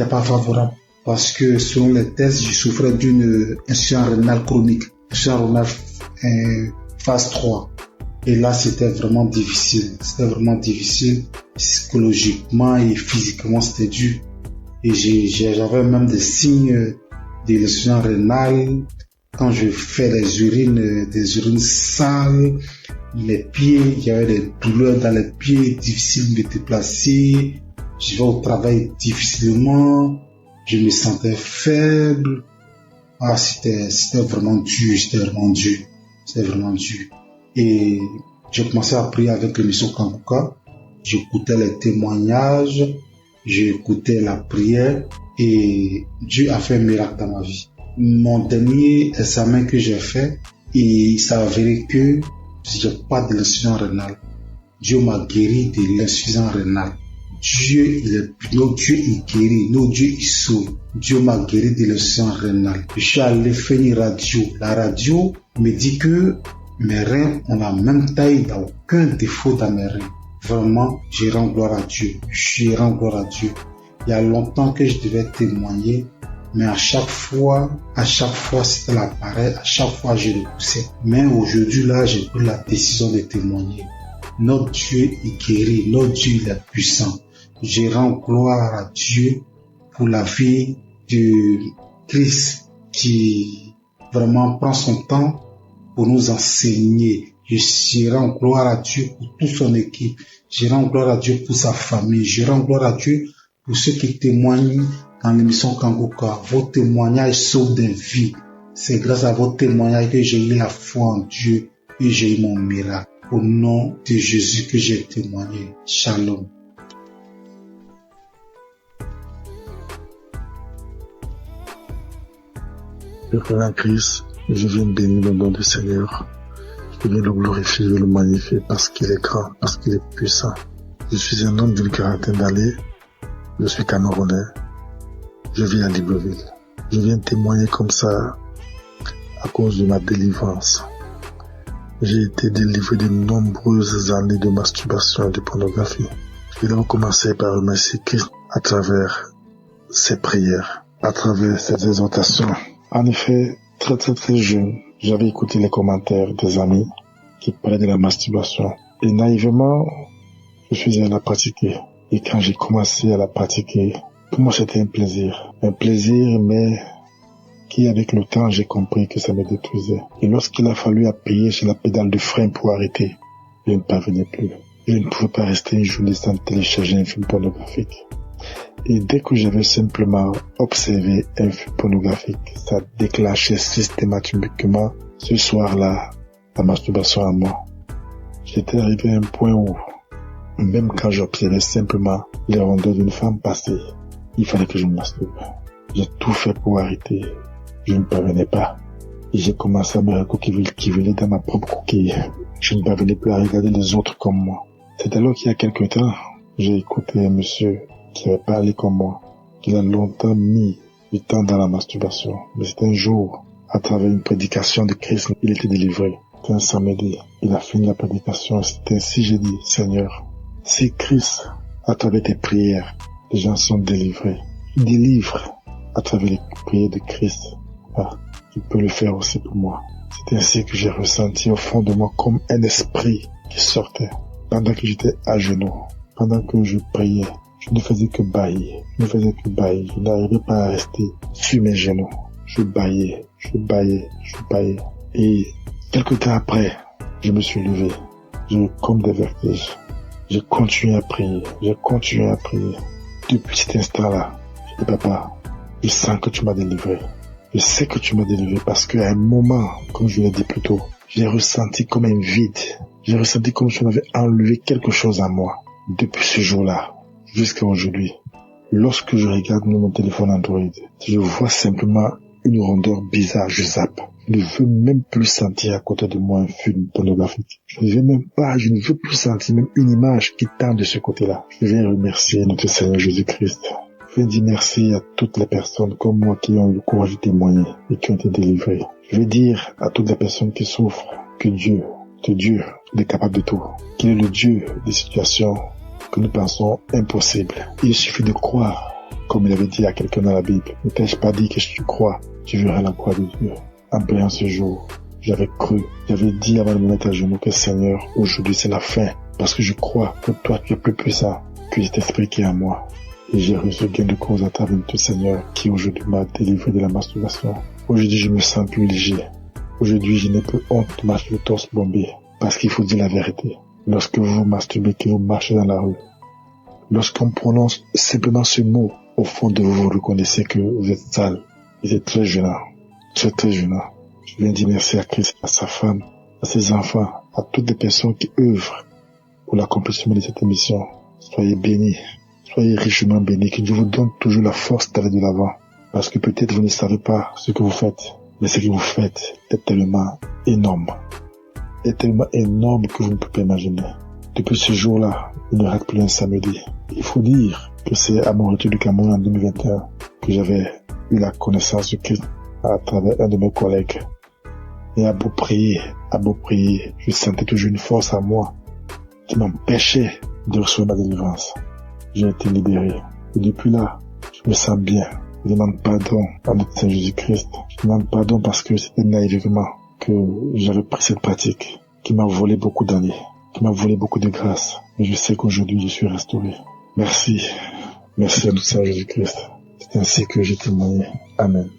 parce que selon les tests, je souffrais d'une insuffisance rénale chronique, insuffisance rénale phase 3. Et là, c'était vraiment difficile. Psychologiquement et physiquement, c'était dur. Et j'avais même des signes de l'insuffisance rénale. Quand je fais des urines sales, les pieds, il y avait des douleurs dans les pieds, difficile de me déplacer. Je vais au travail difficilement. Je me sentais faible. C'était vraiment dur, Et j'ai commencé à prier avec l'émission Kanguka. J'écoutais les témoignages, j'écoutais la prière et Dieu a fait un miracle dans ma vie. Mon dernier examen que j'ai fait, il s'est avéré que j'ai pas de l'insuffisance rénale. Dieu m'a guéri de l'insuffisance rénale. Notre Dieu il guérit, notre Dieu il sauve. Dieu m'a guéri de l'insuffisance rénale. Je suis allé faire une radio. La radio me dit que mes reins ont la même taille, il n'y a aucun défaut dans mes reins. Vraiment, je rends gloire à Dieu. Il y a longtemps que je devais témoigner, mais à chaque fois, c'était la pareille, à chaque fois, je repoussais. Mais aujourd'hui, là, j'ai pris la décision de témoigner. Notre Dieu est guéri, notre Dieu il est puissant. Je rends gloire à Dieu pour la vie de Christ qui vraiment prend son temps pour nous enseigner. Je rends gloire à Dieu pour toute son équipe. Je rends gloire à Dieu pour sa famille. Je rends gloire à Dieu pour pour ceux qui témoignent dans l'émission Kanguka. Vos témoignages sauvent des vies. C'est grâce à vos témoignages que j'ai eu la foi en Dieu et j'ai eu mon miracle. Au nom de Jésus que j'ai témoigné. Shalom. Je crois en Christ, je viens bénir le nom du Seigneur. Je viens le glorifier, je le magnifier parce qu'il est grand, parce qu'il est puissant. Je suis un homme d'une quarantaine d'années. Je suis Camerounais. Je vis à Libreville. Je viens témoigner comme ça à cause de ma délivrance. J'ai été délivré de nombreuses années de masturbation et de pornographie. Je vais commencer par remercier Christ à travers ses prières, à travers ses exhortations. En effet, très jeune, j'avais écouté les commentaires des amis qui parlaient de la masturbation. Et naïvement, je suis allé la pratiquer. Et quand j'ai commencé à la pratiquer, pour moi c'était un plaisir. Un plaisir, mais qui avec le temps, j'ai compris que ça me détruisait. Et lorsqu'il a fallu appuyer sur la pédale de frein pour arrêter, je ne parvenais plus. Je ne pouvais pas rester une journée sans télécharger un film pornographique. Et dès que j'avais simplement observé un film pornographique, ça déclenchait systématiquement ce soir-là la masturbation à moi. J'étais arrivé à un point où, même quand j'observais simplement les rondeurs d'une femme passer, il fallait que je me masturbe. J'ai tout fait pour arrêter. Je ne parvenais pas. Et j'ai commencé à me recoquiller dans ma propre coquille. Je ne parvenais plus à regarder les autres comme moi. C'est alors qu'il y a quelque temps, j'ai écouté un monsieur qui avait parlé comme moi, qu'il a longtemps mis du temps dans la masturbation. Mais c'est un jour, à travers une prédication de Christ, il était délivré. C'était un samedi. Il a fini la prédication. C'est ainsi j'ai dit, Seigneur, si Christ, à travers tes prières, les gens sont délivrés, délivre à travers les prières de Christ. Tu peux le faire aussi pour moi. C'est ainsi que j'ai ressenti au fond de moi comme un esprit qui sortait. Pendant que j'étais à genoux, pendant que je priais, je ne faisais que bâiller. Je n'arrivais pas à rester sur mes genoux. Je bâillais. Et quelque temps après, je me suis levé. J'ai eu comme des vertiges. J'ai continué à prier. Depuis cet instant-là, je dis, Papa, je sens que tu m'as délivré. Je sais que tu m'as délivré parce qu'à un moment, comme je l'ai dit plus tôt, j'ai ressenti comme un vide. J'ai ressenti comme si on avait enlevé quelque chose à moi. Depuis ce jour-là, jusqu'à aujourd'hui, lorsque je regarde mon téléphone Android, je vois simplement une rondeur bizarre, je zappe. Je ne veux même plus sentir à côté de moi un film pornographique. Je ne veux plus sentir même une image qui tend de ce côté-là. Je vais remercier notre Seigneur Jésus-Christ. Je vais dire merci à toutes les personnes comme moi qui ont eu le courage de témoigner et qui ont été délivrées. Je vais dire à toutes les personnes qui souffrent que Dieu, il est capable de tout. Qu'il est le Dieu des situations que nous pensons impossibles. Il suffit de croire, comme il avait dit à quelqu'un dans la Bible. Ne t'ai-je pas dit que si tu crois, tu verras la croix de Dieu. En priant ce jour, j'avais cru, j'avais dit avant de me mettre à genoux que Seigneur, aujourd'hui c'est la fin. Parce que je crois que toi tu es plus puissant que cet esprit qui est en moi. Et j'ai reçu gain de cause à travers tout Seigneur qui aujourd'hui m'a délivré de la masturbation. Aujourd'hui je me sens plus léger. Aujourd'hui je n'ai plus honte de marcher le torse bombé. Parce qu'il faut dire la vérité. Lorsque vous vous masturbez, que vous marchez dans la rue, lorsqu'on prononce simplement ce mot, au fond de vous, vous reconnaissez que vous êtes sale. Et c'est très gênant. Très gênant. Je viens dire merci à Christ, à sa femme, à ses enfants, à toutes les personnes qui œuvrent pour l'accomplissement de cette émission. Soyez bénis. Soyez richement bénis, que Dieu vous donne toujours la force d'aller de l'avant. Parce que peut-être vous ne savez pas ce que vous faites, mais ce que vous faites est tellement énorme. Est tellement énorme que vous ne pouvez pas imaginer. Depuis ce jour-là, il ne rate plus un samedi. Il faut dire que c'est à mon retour du Cameroun en 2021 que j'avais eu la connaissance de Christ à travers un de mes collègues. Et à beau prier, je sentais toujours une force à moi qui m'empêchait de recevoir ma délivrance. J'ai été libéré. Et depuis là, je me sens bien. Je demande pardon à notre Seigneur Jésus-Christ. Je demande pardon parce que c'était naïvement que j'avais pris cette pratique qui m'a volé beaucoup d'années, qui m'a volé beaucoup de grâce. Mais je sais qu'aujourd'hui, je suis restauré. Merci. Merci à notre Seigneur Jésus-Christ. C'est ainsi que j'ai témoigné. Amen.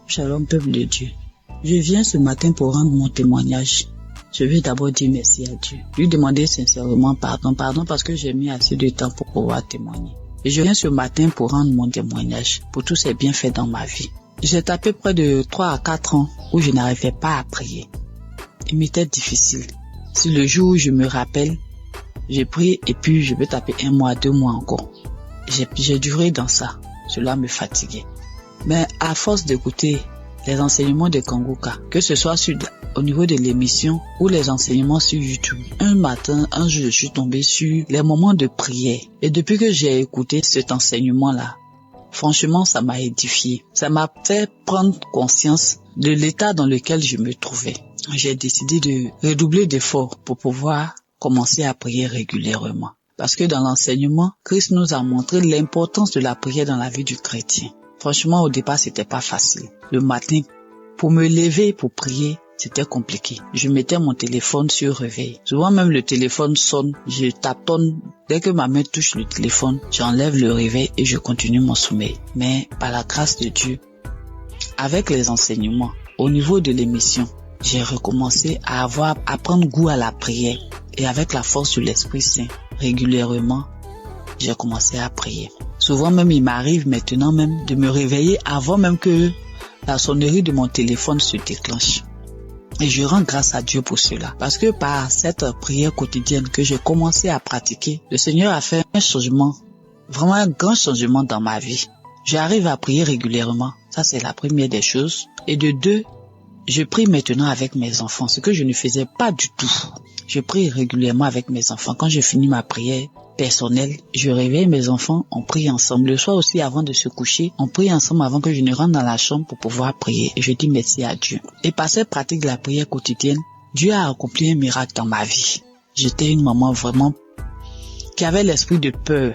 Shalom, peuple de Dieu. Je viens ce matin pour rendre mon témoignage. je vais d'abord dire merci à Dieu. Lui demander sincèrement pardon parce que j'ai mis assez de temps pour pouvoir témoigner. Et je viens ce matin pour rendre mon témoignage pour tous ces bienfaits dans ma vie. J'ai tapé près de 3 à 4 ans où je n'arrivais pas à prier. Il m'était difficile. Si le jour où je me rappelle, j'ai prié et puis je peux taper 1 mois, 2 mois encore. J'ai duré dans ça. Cela me fatiguait. Mais à force d'écouter les enseignements de Kanguka, que ce soit au niveau de l'émission ou les enseignements sur YouTube, un jour, je suis tombée sur les moments de prière. Et depuis que j'ai écouté cet enseignement-là, franchement, ça m'a édifié. Ça m'a fait prendre conscience de l'état dans lequel je me trouvais. J'ai décidé de redoubler d'efforts pour pouvoir commencer à prier régulièrement. Parce que dans l'enseignement, Christ nous a montré l'importance de la prière dans la vie du chrétien. Franchement, au départ, c'était pas facile. Le matin, pour me lever pour prier, c'était compliqué. Je mettais mon téléphone sur réveil. Souvent même le téléphone sonne, je taponne. Dès que ma main touche le téléphone, j'enlève le réveil et je continue mon sommeil. Mais par la grâce de Dieu, avec les enseignements, au niveau de l'émission, j'ai recommencé à prendre goût à la prière. Et avec la force de l'Esprit Saint, régulièrement, j'ai commencé à prier. Souvent même, il m'arrive maintenant même de me réveiller avant même que la sonnerie de mon téléphone se déclenche. Et je rends grâce à Dieu pour cela. Parce que par cette prière quotidienne que j'ai commencé à pratiquer, le Seigneur a fait un changement, vraiment un grand changement dans ma vie. J'arrive à prier régulièrement. Ça, c'est la première des choses. Et de 2, je prie maintenant avec mes enfants, ce que je ne faisais pas du tout. Je prie régulièrement avec mes enfants. Quand je finis ma prière personnelle, je réveille mes enfants, on prie ensemble. Le soir aussi, avant de se coucher, on prie ensemble avant que je ne rentre dans la chambre pour pouvoir prier. Et je dis merci à Dieu. Et par cette pratique de la prière quotidienne, Dieu a accompli un miracle dans ma vie. J'étais une maman vraiment qui avait l'esprit de peur.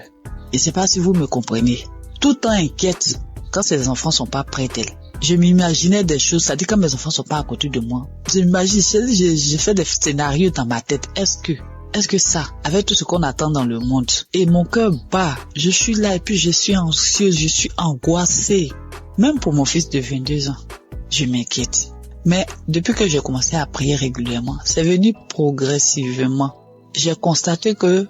Et c'est pas si vous me comprenez. Tout le temps inquiète quand ses enfants sont pas près d'elle. Je m'imaginais des choses, c'est-à-dire quand mes enfants sont pas à côté de moi. J'ai fait des scénarios dans ma tête. Est-ce que ça, avec tout ce qu'on attend dans le monde, et mon cœur bat, je suis là et puis je suis anxieuse, je suis angoissée. Même pour mon fils de 22 ans, je m'inquiète. Mais depuis que j'ai commencé à prier régulièrement, c'est venu progressivement. J'ai constaté que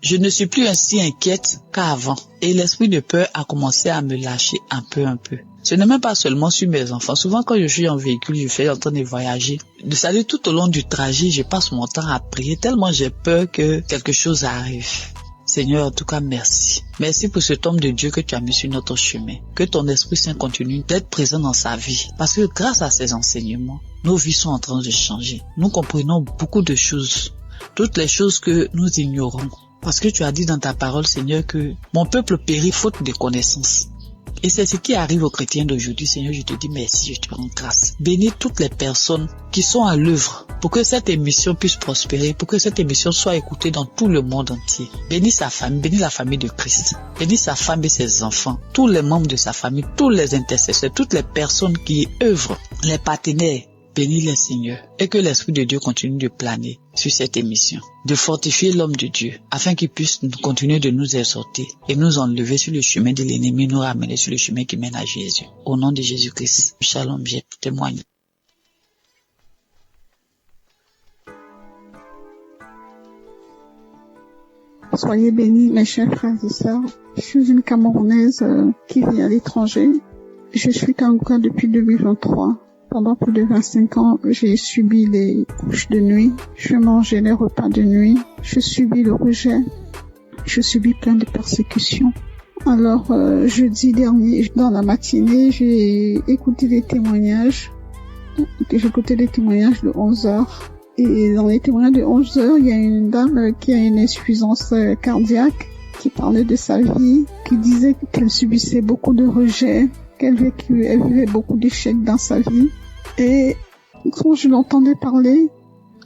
je ne suis plus ainsi inquiète qu'avant. Et l'esprit de peur a commencé à me lâcher un peu. Ce n'est même pas seulement sur mes enfants. Souvent, quand je suis en véhicule, je fais en train de voyager. C'est-à-dire, tout au long du trajet, je passe mon temps à prier tellement j'ai peur que quelque chose arrive. Seigneur, en tout cas, merci. Merci pour cet homme de Dieu que tu as mis sur notre chemin. Que ton Esprit Saint continue d'être présent dans sa vie. Parce que grâce à ces enseignements, nos vies sont en train de changer. Nous comprenons beaucoup de choses. Toutes les choses que nous ignorons. Parce que tu as dit dans ta parole, Seigneur, que mon peuple périt faute de connaissances. Et c'est ce qui arrive aux chrétiens d'aujourd'hui. Seigneur, je te dis merci, je te rends grâce. Bénis toutes les personnes qui sont à l'œuvre pour que cette émission puisse prospérer, pour que cette émission soit écoutée dans tout le monde entier. Bénis sa famille, bénis la famille de Christ. Bénis sa femme et ses enfants, tous les membres de sa famille, tous les intercesseurs, toutes les personnes qui œuvrent, les partenaires. Bénis les Seigneur et que l'Esprit de Dieu continue de planer sur cette émission, de fortifier l'homme de Dieu afin qu'il puisse continuer de nous exhorter et nous enlever sur le chemin de l'ennemi, nous ramener sur le chemin qui mène à Jésus. Au nom de Jésus-Christ, shalom, j'ai témoigné. Soyez bénis, mes chers frères et sœurs. Je suis une Camerounaise qui vit à l'étranger. Je suis Kanguka depuis 2023. Pendant plus de 25 ans, j'ai subi les couches de nuit, je mangeais les repas de nuit, je subis le rejet, je subis plein de persécutions. Alors, jeudi dernier, dans la matinée, j'ai écouté des témoignages. J'ai écouté des témoignages de 11h. Et dans les témoignages de 11h, il y a une dame qui a une insuffisance cardiaque, qui parlait de sa vie, qui disait qu'elle subissait beaucoup de rejet, qu'elle vivait beaucoup d'échecs dans sa vie. Et quand je l'entendais parler,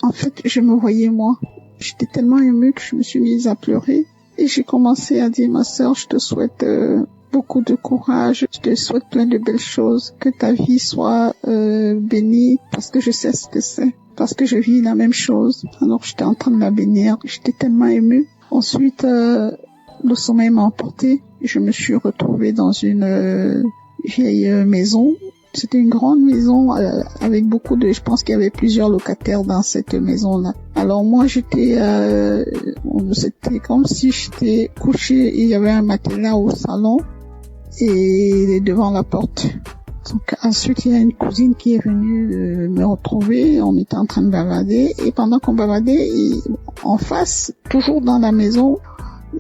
en fait, je me voyais moi. J'étais tellement émue que je me suis mise à pleurer. Et j'ai commencé à dire, ma sœur, je te souhaite beaucoup de courage, je te souhaite plein de belles choses, que ta vie soit bénie, parce que je sais ce que c'est, parce que je vis la même chose. Alors j'étais en train de la bénir, j'étais tellement émue. Ensuite, le sommeil m'a emporté. Je me suis retrouvée dans une vieille maison C'était une grande maison avec beaucoup de... Je pense qu'il y avait plusieurs locataires dans cette maison-là. Alors moi, c'était comme si j'étais couchée et il y avait un matelas au salon et devant la porte. Donc ensuite, il y a une cousine qui est venue me retrouver. On était en train de bavarder et pendant qu'on bavardait, en face, toujours dans la maison,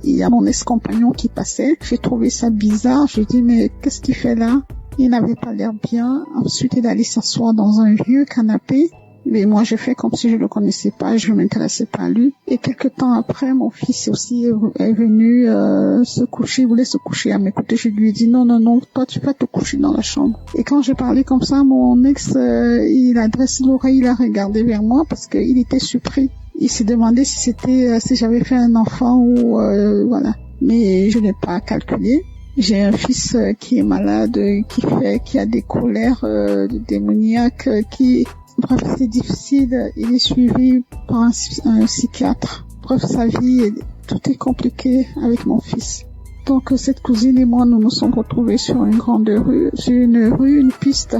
il y a mon ex-compagnon qui passait. J'ai trouvé ça bizarre. Je dis mais qu'est-ce qu'il fait là? Il n'avait pas l'air bien. Ensuite, il allait s'asseoir dans un vieux canapé. Mais moi, j'ai fait comme si je le connaissais pas, je m'intéressais pas à lui. Et quelque temps après, mon fils aussi est venu se coucher, il voulait se coucher à mes côtés. Je lui ai dit non, toi tu vas te coucher dans la chambre. Et quand j'ai parlé comme ça, mon ex, il a dressé l'oreille, il a regardé vers moi parce qu'il était surpris. Il s'est demandé si j'avais fait un enfant ou voilà. Mais je n'ai pas calculé. J'ai un fils qui est malade, qui a des colères démoniaques, bref, c'est difficile. Il est suivi par un psychiatre. Bref, sa vie, tout est compliqué avec mon fils. Donc, cette cousine et moi, nous nous sommes retrouvés sur une grande rue, une piste.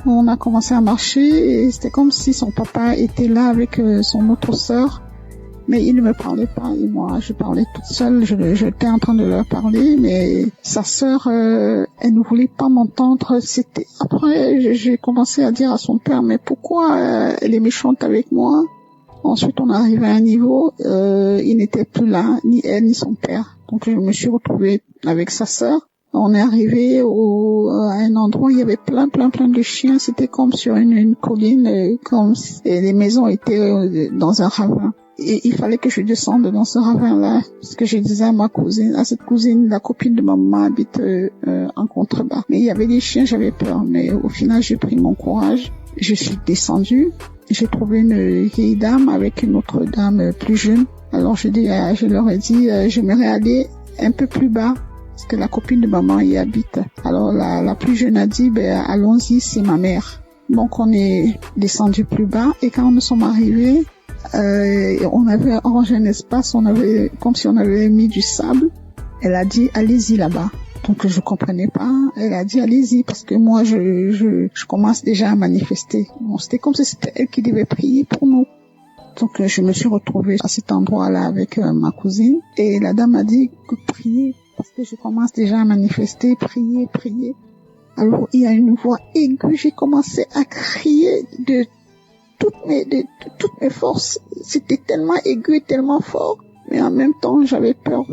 On a commencé à marcher et c'était comme si son papa était là avec son autre sœur. Mais il ne me parlait pas et moi, je parlais toute seule. J'étais en train de leur parler, mais sa sœur, elle ne voulait pas m'entendre. Après, j'ai commencé à dire à son père, mais pourquoi elle est méchante avec moi? Ensuite, on arrivait à un niveau, il n'était plus là, ni elle ni son père. Donc, je me suis retrouvée avec sa sœur. On est arrivé à un endroit où il y avait plein de chiens. C'était comme sur une colline, et les maisons étaient dans un ravin. Et il fallait que je descende dans ce ravin-là, parce que je disais à cette cousine, la copine de ma maman habite en contrebas. Mais il y avait des chiens, j'avais peur. Mais au final, j'ai pris mon courage. Je suis descendue. J'ai trouvé une vieille dame avec une autre dame plus jeune. Alors je leur ai dit, j'aimerais aller un peu plus bas, parce que la copine de maman y habite. Alors la plus jeune a dit, allons-y, c'est ma mère. Donc on est descendu plus bas et quand nous sommes arrivés, on avait arrangé un espace, comme si on avait mis du sable. Elle a dit, allez-y là-bas. Donc je comprenais pas. Elle a dit, allez-y, parce que moi je commence déjà à manifester. Bon, c'était comme si c'était elle qui devait prier pour nous. Donc je me suis retrouvée à cet endroit-là avec ma cousine et la dame a dit que prier, parce que je commence déjà à manifester, prier. Alors il y a une voix aiguë, j'ai commencé à crier de toutes mes forces. C'était tellement aigu et tellement fort, mais en même temps j'avais peur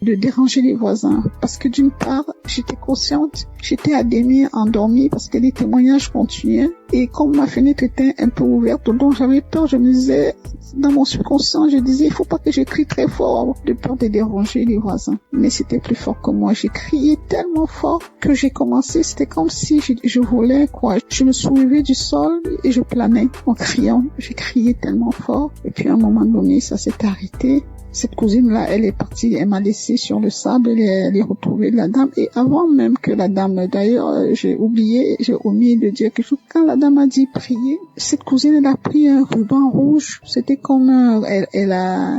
de déranger les voisins, parce que d'une part j'étais consciente, j'étais à demi endormie parce que les témoignages continuaient et comme ma fenêtre était un peu ouverte, donc j'avais peur. Je me disais, dans mon subconscient, je disais, il faut pas que je crie très fort de peur de déranger les voisins. Mais c'était plus fort que moi. J'ai crié tellement fort que j'ai commencé, c'était comme si je volais, quoi. Je me soulevais du sol et je planais en criant. J'ai crié tellement fort et puis à un moment donné, ça s'est arrêté. Cette cousine-là, elle est partie, elle m'a laissé sur le sable, elle est retrouvée la dame. Et avant même que la dame, d'ailleurs, j'ai omis de dire quelque chose. Quand la dame a dit prier, cette cousine, elle a pris un ruban rouge. C'était comme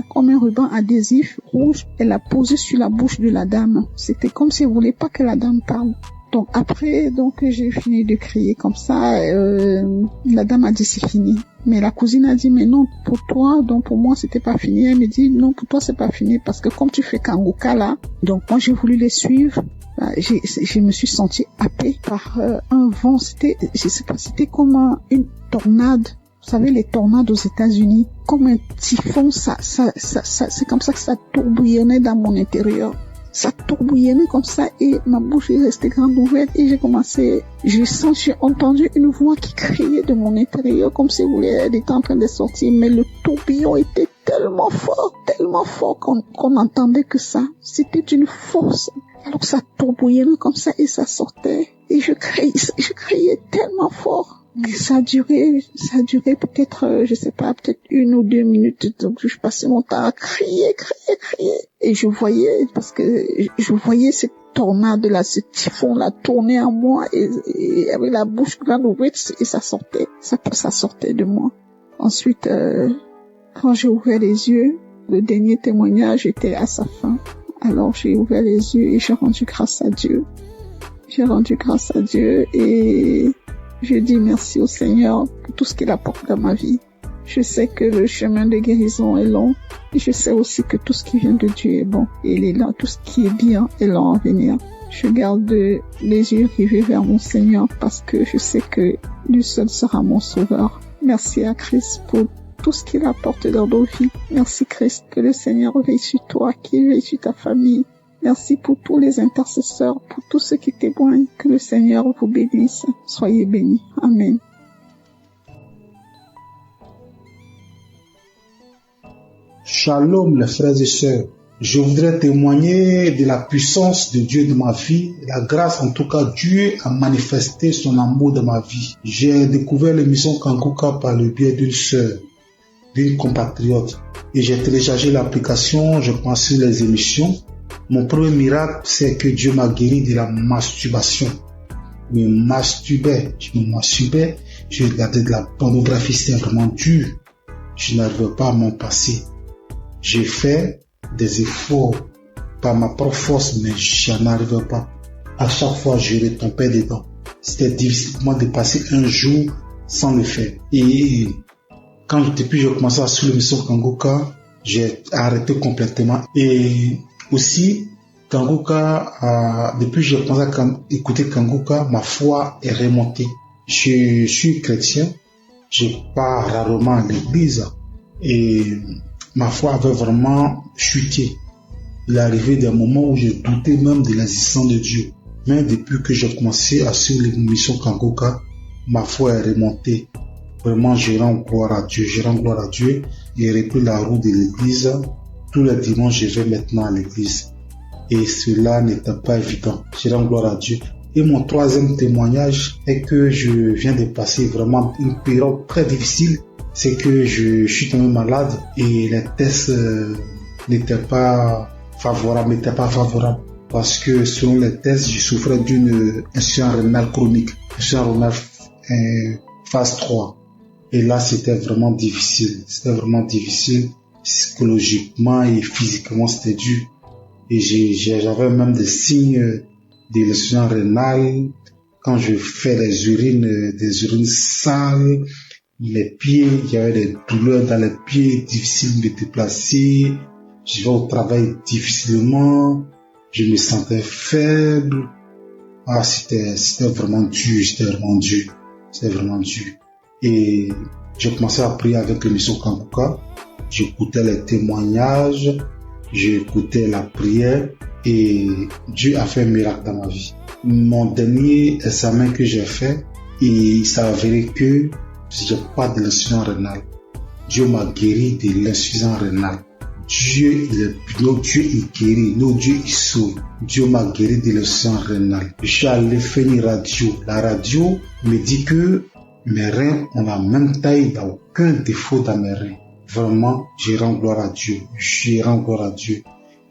comme un ruban adhésif rouge. Elle l'a posé sur la bouche de la dame. C'était comme si elle voulait pas que la dame parle. Donc après, j'ai fini de crier comme ça. La dame a dit c'est fini. Mais la cousine a dit mais non pour toi, donc pour moi c'était pas fini. Elle me dit non pour toi c'est pas fini parce que comme tu fais Kanguka là, donc moi j'ai voulu les suivre. Je me suis sentie happée par un vent. C'était comme une tornade. Vous savez les tornades aux États-Unis, comme un typhon. C'est comme ça que ça tourbillonnait dans mon intérieur. Ça tourbillonnait comme ça et ma bouche est restée grande ouverte et j'ai entendu une voix qui criait de mon intérieur comme si elle était en train de sortir, mais le tourbillon était tellement fort qu'on entendait que ça. C'était d'une force. Alors ça tourbillonnait comme ça et ça sortait et je criais tellement fort. Et ça a duré peut-être, je sais pas, peut-être 1 ou 2 minutes. Donc, je passais mon temps à crier. Et je voyais cette tornade-là, ce typhon-là tourner en moi et avec la bouche grande ouverte et ça sortait de moi. Ensuite, quand j'ai ouvert les yeux, le dernier témoignage était à sa fin. Alors, j'ai ouvert les yeux et j'ai rendu grâce à Dieu. Et Je dis merci au Seigneur pour tout ce qu'il apporte dans ma vie. Je sais que le chemin de guérison est long. Et je sais aussi que tout ce qui vient de Dieu est bon. Et il est là, tout ce qui est bien est long à venir. Je garde les yeux rivés vers mon Seigneur parce que je sais que lui seul sera mon sauveur. Merci à Christ pour tout ce qu'il apporte dans nos vies. Merci Christ, que le Seigneur veille sur toi, qu'il veille sur ta famille. Merci pour tous les intercesseurs, pour tous ceux qui témoignent. Que le Seigneur vous bénisse. Soyez bénis. Amen. Shalom les frères et sœurs. Je voudrais témoigner de la puissance de Dieu dans ma vie, la grâce en tout cas Dieu a manifesté son amour dans ma vie. J'ai découvert l'émission Kanguka par le biais d'une sœur, d'une compatriote, et j'ai téléchargé l'application, je pense sur les émissions. Mon premier miracle, c'est que Dieu m'a guéri de la masturbation. Je me masturbais, je regardais de la pornographie, c'était vraiment dur. Je n'arrivais pas à m'en passer. J'ai fait des efforts par ma propre force, mais je n'arrivais pas. À chaque fois, je retombais dedans. C'était difficile pour moi de passer un jour sans le faire. Et depuis que j'ai commencé à suivre l'émission Kanguka, j'ai arrêté complètement. Et aussi, Kanguka, depuis que j'ai commencé à écouter Kanguka, ma foi est remontée. Je suis chrétien, je pars rarement à l'église et ma foi avait vraiment chuté. Il est arrivé des moments où je doutais même de l'existence de Dieu. Mais depuis que j'ai commencé à suivre l'émission Kanguka, ma foi est remontée. Vraiment, je rends gloire à Dieu. Et repris la route de l'église. Tous les dimanches, je vais maintenant à l'église. Et cela n'était pas évident. Je rends gloire à Dieu. Et mon troisième témoignage est que je viens de passer vraiment une période très difficile. C'est que je suis tombé malade et les tests n'étaient pas favorables. Parce que selon les tests, je souffrais d'une insuffisance rénale chronique. Insuffisance rénale phase 3. Et là, c'était vraiment difficile. Psychologiquement et physiquement, c'était dur. Et j'avais même des signes de l'insuffisance rénale. Quand je fais des urines sales, les pieds, il y avait des douleurs dans les pieds, difficile de me déplacer. Je vais au travail difficilement. Je me sentais faible. C'était vraiment dur. Et j'ai commencé à prier avec l'émission Kanguka. J'écoutais les témoignages, j'écoutais la prière et Dieu a fait un miracle dans ma vie. Mon dernier examen que j'ai fait, il s'est avéré que j'ai pas de l'insuffisance rénale. Dieu m'a guéri de l'insuffisance rénale. Notre Dieu il guérit, notre Dieu il sauve. Dieu m'a guéri de l'insuffisance rénale. Je suis allé faire une radio. La radio me dit que mes reins ont la même taille, il n'y a aucun défaut dans mes reins. Vraiment, je rends gloire à Dieu.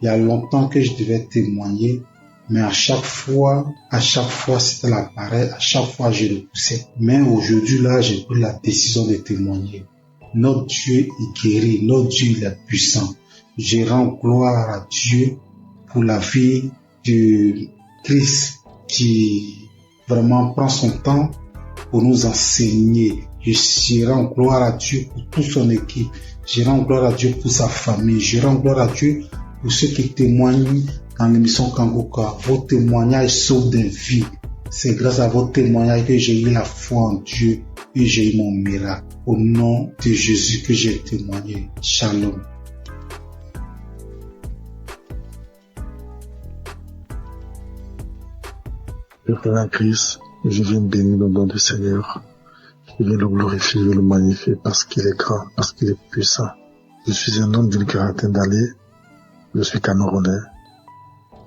Il y a longtemps que je devais témoigner, mais à chaque fois, c'était la pareille, à chaque fois, je repoussais. Mais aujourd'hui, là, j'ai pris la décision de témoigner. Notre Dieu, il guérit, notre Dieu, il est puissant. Je rends gloire à Dieu pour la vie de Christ qui vraiment prend son temps pour nous enseigner. Je rends gloire à Dieu pour toute son équipe. Je rends gloire à Dieu pour sa famille. Je rends gloire à Dieu pour ceux qui témoignent dans l'émission Kanguka. Vos témoignages sauvent des vies. C'est grâce à vos témoignages que j'ai eu la foi en Dieu et j'ai eu mon miracle. Au nom de Jésus que j'ai témoigné. Shalom. Père Christ, je viens bénir le nom du Seigneur. Je viens le glorifier, je le magnifier parce qu'il est grand, parce qu'il est puissant. Je suis un homme d'une quarantaine d'années. Je suis Camerounais.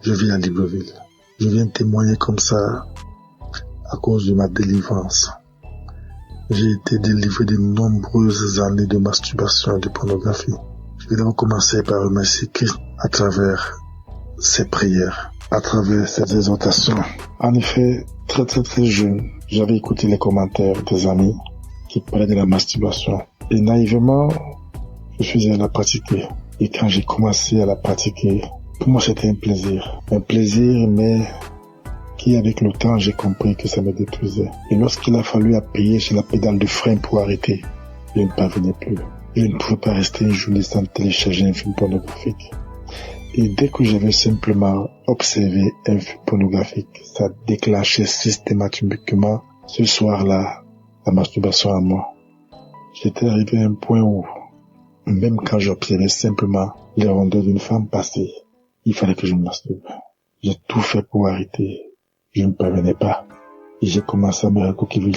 Je vis à Libreville. Je viens témoigner comme ça à cause de ma délivrance. J'ai été délivré de nombreuses années de masturbation et de pornographie. Je vais d'abord commencer par remercier Christ à travers ses prières, à travers ses exhortations. En effet, très jeune, j'avais écouté les commentaires des amis qui parlaient de la masturbation. Et naïvement, je faisais la pratiquer. Et quand j'ai commencé à la pratiquer, pour moi c'était un plaisir. Un plaisir, mais qui avec le temps j'ai compris que ça me détruisait. Et lorsqu'il a fallu appuyer sur la pédale de frein pour arrêter, je ne parvenais plus. Je ne pouvais pas rester une journée sans télécharger un film pornographique. Et dès que j'avais simplement observé un film pornographique, ça déclenchait systématiquement ce soir-là la masturbation à moi. J'étais arrivé à un point où, même quand j'observais simplement les rondeurs d'une femme passer, il fallait que je me masturbe. J'ai tout fait pour arrêter. Je ne parvenais pas. Et j'ai commencé à me recouquiller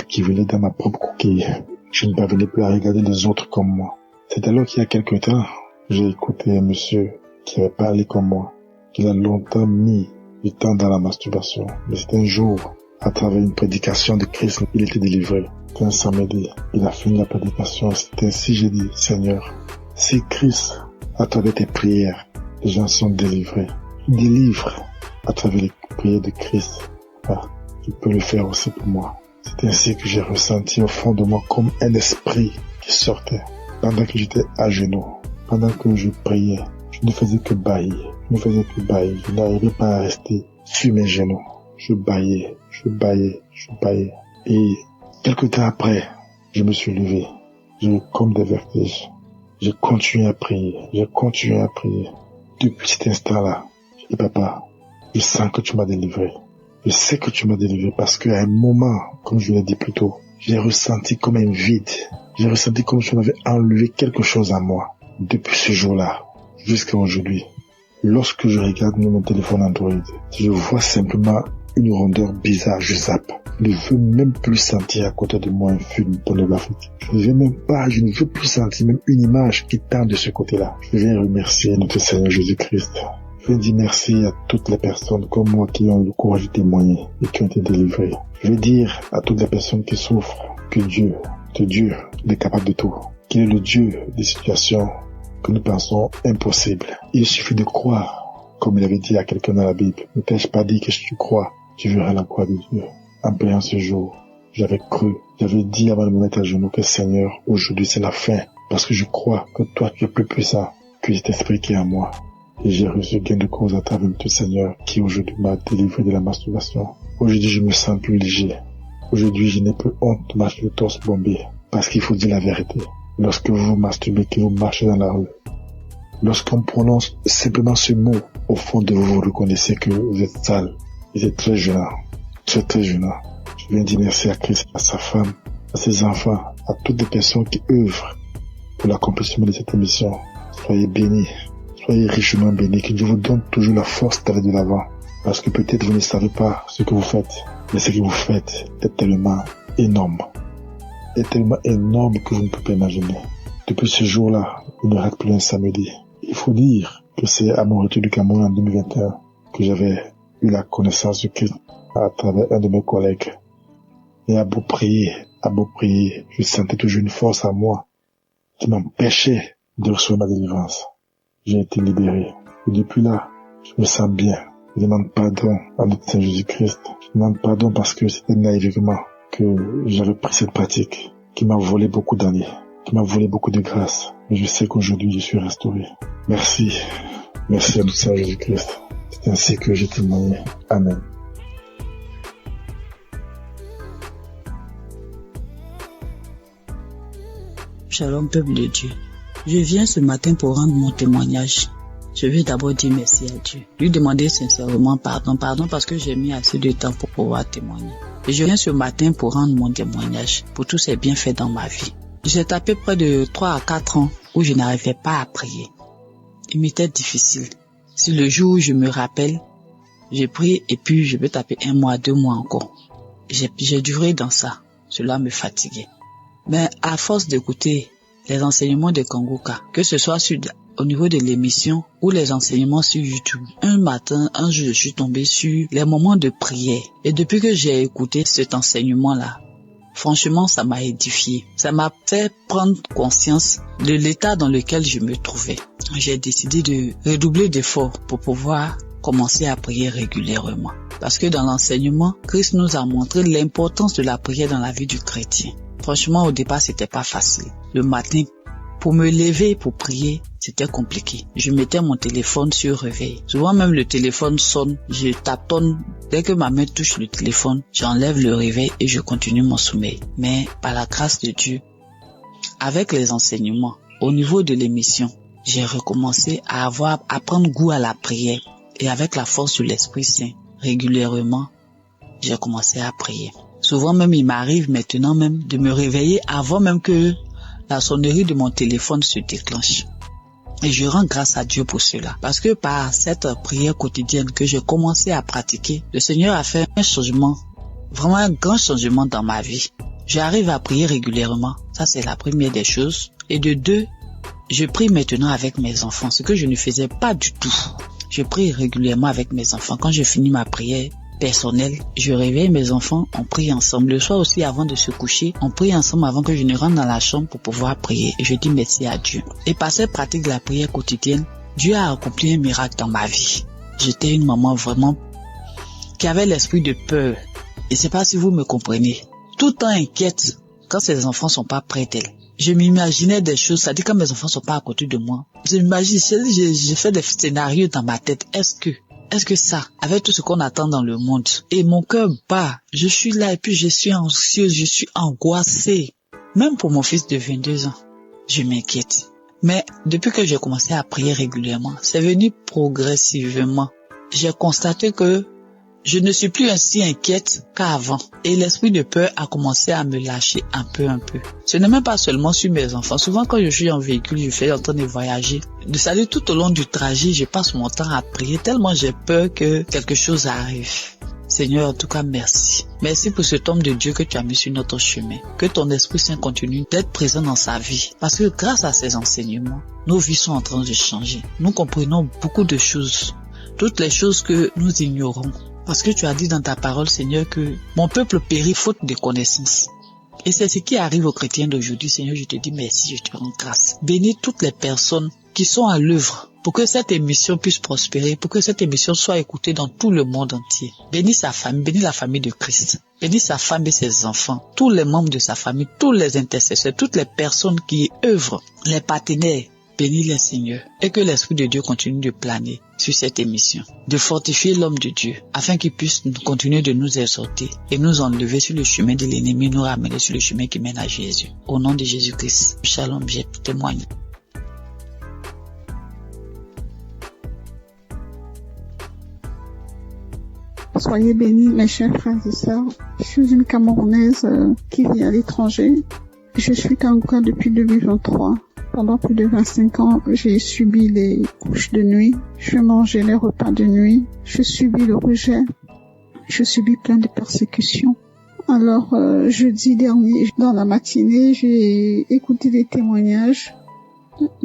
dans ma propre coquille. Je ne parvenais plus à regarder les autres comme moi. C'est alors qu'il y a quelque temps, j'ai écouté un monsieur qui avait parlé comme moi, qu'il a longtemps mis du temps dans la masturbation. Mais c'était un jour, à travers une prédication de Christ, il était délivré. C'était un samedi. Il a fini la prédication. C'était ainsi, j'ai dit, Seigneur, si Christ, à travers tes prières, les gens sont délivrés, délivre à travers les prières de Christ. Tu peux le faire aussi pour moi. C'est ainsi que j'ai ressenti au fond de moi comme un esprit qui sortait. Pendant que j'étais à genoux, pendant que je priais, je ne faisais que bâillir. Je n'arrivais pas à rester sur mes genoux. Je bâillais. Et quelque temps après, je me suis levé. J'ai eu comme des vertiges. J'ai continué à prier. Depuis cet instant-là, j'ai dit, papa, je sens que tu m'as délivré. Je sais que tu m'as délivré parce qu'à un moment, comme je l'ai dit plus tôt, j'ai ressenti comme un vide. J'ai ressenti comme si on avait enlevé quelque chose à moi. Depuis ce jour-là, jusqu'à aujourd'hui, lorsque je regarde mon téléphone Android, je vois simplement une rondeur bizarre, je zappe. Je ne veux même plus sentir à côté de moi un film pornographique. Je ne veux plus sentir même une image qui tend de ce côté-là. Je viens remercier notre Seigneur Jésus-Christ. Je veux dire merci à toutes les personnes comme moi qui ont eu le courage de témoigner et qui ont été délivrées. Je veux dire à toutes les personnes qui souffrent que Dieu est capable de tout. Qu'il est le Dieu des situations que nous pensons impossibles. Il suffit de croire, comme il avait dit à quelqu'un dans la Bible. Ne t'ai-je pas dit que si tu crois, tu verras la gloire de Dieu. En priant ce jour, j'avais cru, j'avais dit avant de me mettre à genoux que Seigneur, aujourd'hui c'est la fin. Parce que je crois que toi tu es plus puissant que cet esprit qui est en moi. Et j'ai reçu gain de cause à travers notre Seigneur qui aujourd'hui m'a délivré de la masturbation. Aujourd'hui je me sens plus léger. Aujourd'hui je n'ai plus honte de marcher le torse bombé. Parce qu'il faut dire la vérité. Lorsque vous vous masturbez, que vous marchez dans la rue, lorsqu'on prononce simplement ce mot, au fond de vous, vous reconnaissez que vous êtes sale. Vous êtes très gênant. Très gênant. Je viens dire merci à Christ, à sa femme, à ses enfants, à toutes les personnes qui œuvrent pour l'accomplissement de cette émission. Soyez bénis. Soyez richement bénis. Que Dieu vous donne toujours la force d'aller de l'avant. Parce que peut-être vous ne savez pas ce que vous faites. Mais ce que vous faites est tellement énorme. Est tellement énorme que vous ne pouvez pas imaginer. Depuis ce jour-là, il ne rate plus un samedi. Il faut dire que c'est à mon retour du Cameroun en 2021 que j'avais eu la connaissance de Christ à travers un de mes collègues. Et à beau prier, je sentais toujours une force en moi qui m'empêchait de recevoir ma délivrance. J'ai été libéré. Et depuis là, je me sens bien. Je demande pardon à notre Seigneur Jésus-Christ. Je demande pardon parce que c'était naïvement que j'avais pris cette pratique qui m'a volé beaucoup d'années, qui m'a volé beaucoup de grâce. Mais je sais qu'aujourd'hui, je suis restauré. Merci. Merci à notre Seigneur Jésus-Christ. C'est ainsi que j'ai témoigné. Amen. Shalom, peuple de Dieu. Je viens ce matin pour rendre mon témoignage. Je veux d'abord dire merci à Dieu. Lui demander sincèrement pardon parce que j'ai mis assez de temps pour pouvoir témoigner. Et je viens ce matin pour rendre mon témoignage pour tous ces bienfaits dans ma vie. J'ai tapé près de 3 à 4 ans où je n'arrivais pas à prier. Il m'était difficile. Si le jour où je me rappelle, j'ai prié et puis je vais taper 1 mois, 2 mois encore. J'ai duré dans ça. Cela me fatiguait. Mais à force d'écouter les enseignements de Kanguka, que ce soit au niveau de l'émission ou les enseignements sur YouTube, un jour, je suis tombé sur les moments de prière. Et depuis que j'ai écouté cet enseignement-là, franchement, ça m'a édifié. Ça m'a fait prendre conscience de l'état dans lequel je me trouvais. J'ai décidé de redoubler d'efforts pour pouvoir commencer à prier régulièrement. Parce que dans l'enseignement, Christ nous a montré l'importance de la prière dans la vie du chrétien. Franchement, au départ, c'était pas facile. Le matin, pour me lever pour prier, c'était compliqué. Je mettais mon téléphone sur réveil. Souvent même le téléphone sonne, je tâtonne Dès que ma main touche le téléphone, j'enlève le réveil et je continue mon sommeil. Mais par la grâce de Dieu, avec les enseignements, au niveau de l'émission, j'ai recommencé à prendre goût à la prière. Et avec la force de l'Esprit Saint, régulièrement, j'ai commencé à prier. Souvent même, il m'arrive maintenant même de me réveiller avant même que la sonnerie de mon téléphone se déclenche. Et je rends grâce à Dieu pour cela. Parce que par cette prière quotidienne que j'ai commencé à pratiquer, le Seigneur a fait un changement, vraiment un grand changement dans ma vie. J'arrive à prier régulièrement. Ça, c'est la première des choses. Et de deux, je prie maintenant avec mes enfants, ce que je ne faisais pas du tout. Je prie régulièrement avec mes enfants. Quand je finis ma prière personnelle, je réveille mes enfants, on prie ensemble. Le soir aussi, avant de se coucher, on prie ensemble avant que je ne rentre dans la chambre pour pouvoir prier. Et je dis merci à Dieu. Et par cette pratique de la prière quotidienne, Dieu a accompli un miracle dans ma vie. J'étais une maman vraiment qui avait l'esprit de peur. Et je sais pas si vous me comprenez. Tout le temps inquiète quand ses enfants sont pas près d'elle. Je m'imaginais des choses, ça dit quand mes enfants sont pas à côté de moi. Je m'imagine, j'ai fait des scénarios dans ma tête. Est-ce que ça, avec tout ce qu'on attend dans le monde, et mon cœur bat, je suis là et puis je suis anxieuse, je suis angoissée. Même pour mon fils de 22 ans, je m'inquiète. Mais depuis que j'ai commencé à prier régulièrement, c'est venu progressivement. J'ai constaté que je ne suis plus ainsi inquiète qu'avant. Et l'esprit de peur a commencé à me lâcher un peu. Ce n'est même pas seulement sur mes enfants. Souvent quand je suis en véhicule, je suis en train de voyager. C'est-à-dire tout au long du trajet, je passe mon temps à prier tellement j'ai peur que quelque chose arrive. Seigneur, en tout cas, merci. Merci pour cet homme de Dieu que tu as mis sur notre chemin. Que ton Esprit Saint continue d'être présent dans sa vie. Parce que grâce à ces enseignements, nos vies sont en train de changer. Nous comprenons beaucoup de choses. Toutes les choses que nous ignorons. Parce que tu as dit dans ta parole, Seigneur, que mon peuple périt faute de connaissance. Et c'est ce qui arrive aux chrétiens d'aujourd'hui. Seigneur, je te dis merci, je te rends grâce. Bénis toutes les personnes qui sont à l'œuvre pour que cette émission puisse prospérer, pour que cette émission soit écoutée dans tout le monde entier. Bénis sa famille, bénis la famille de Christ. Bénis sa femme et ses enfants, tous les membres de sa famille, tous les intercesseurs, toutes les personnes qui œuvrent, les partenaires. Bénis-les, Seigneur, et que l'Esprit de Dieu continue de planer sur cette émission, de fortifier l'homme de Dieu, afin qu'il puisse continuer de nous exhorter et nous enlever sur le chemin de l'ennemi, nous ramener sur le chemin qui mène à Jésus. Au nom de Jésus-Christ, Shalom, je témoigne. Soyez bénis, mes chers frères et sœurs. Je suis une Camerounaise qui vit à l'étranger. Je suis Kanguka depuis 2023. Pendant plus de 25 ans, j'ai subi les couches de nuit. Je mangeais les repas de nuit. Je subis le rejet. Je subis plein de persécutions. Alors, jeudi dernier, dans la matinée, j'ai écouté des témoignages.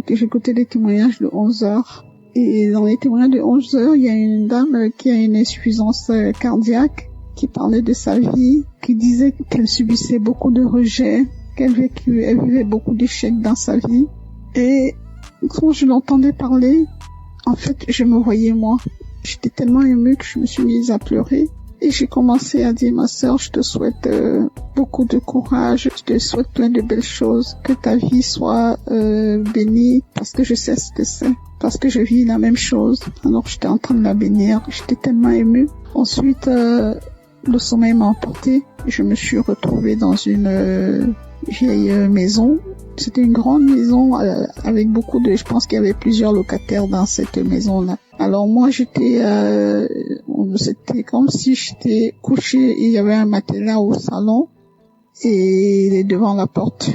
J'ai écouté des témoignages de 11 heures. Et dans les témoignages de 11 heures, il y a une dame qui a une insuffisance cardiaque, qui parlait de sa vie, qui disait qu'elle subissait beaucoup de rejet, qu'elle vivait beaucoup d'échecs dans sa vie. Et quand je l'entendais parler, en fait, je me voyais moi. J'étais tellement émue que je me suis mise à pleurer. Et j'ai commencé à dire, ma sœur, je te souhaite beaucoup de courage, je te souhaite plein de belles choses, que ta vie soit bénie, parce que je sais ce que c'est, parce que je vis la même chose. Alors j'étais en train de la bénir, j'étais tellement émue. Ensuite, le sommeil m'a emporté, je me suis retrouvée dans une vieille maison. C'était une grande maison avec beaucoup de... Je pense qu'il y avait plusieurs locataires dans cette maison-là. Alors moi, c'était comme si j'étais couchée, il y avait un matelas au salon et devant la porte.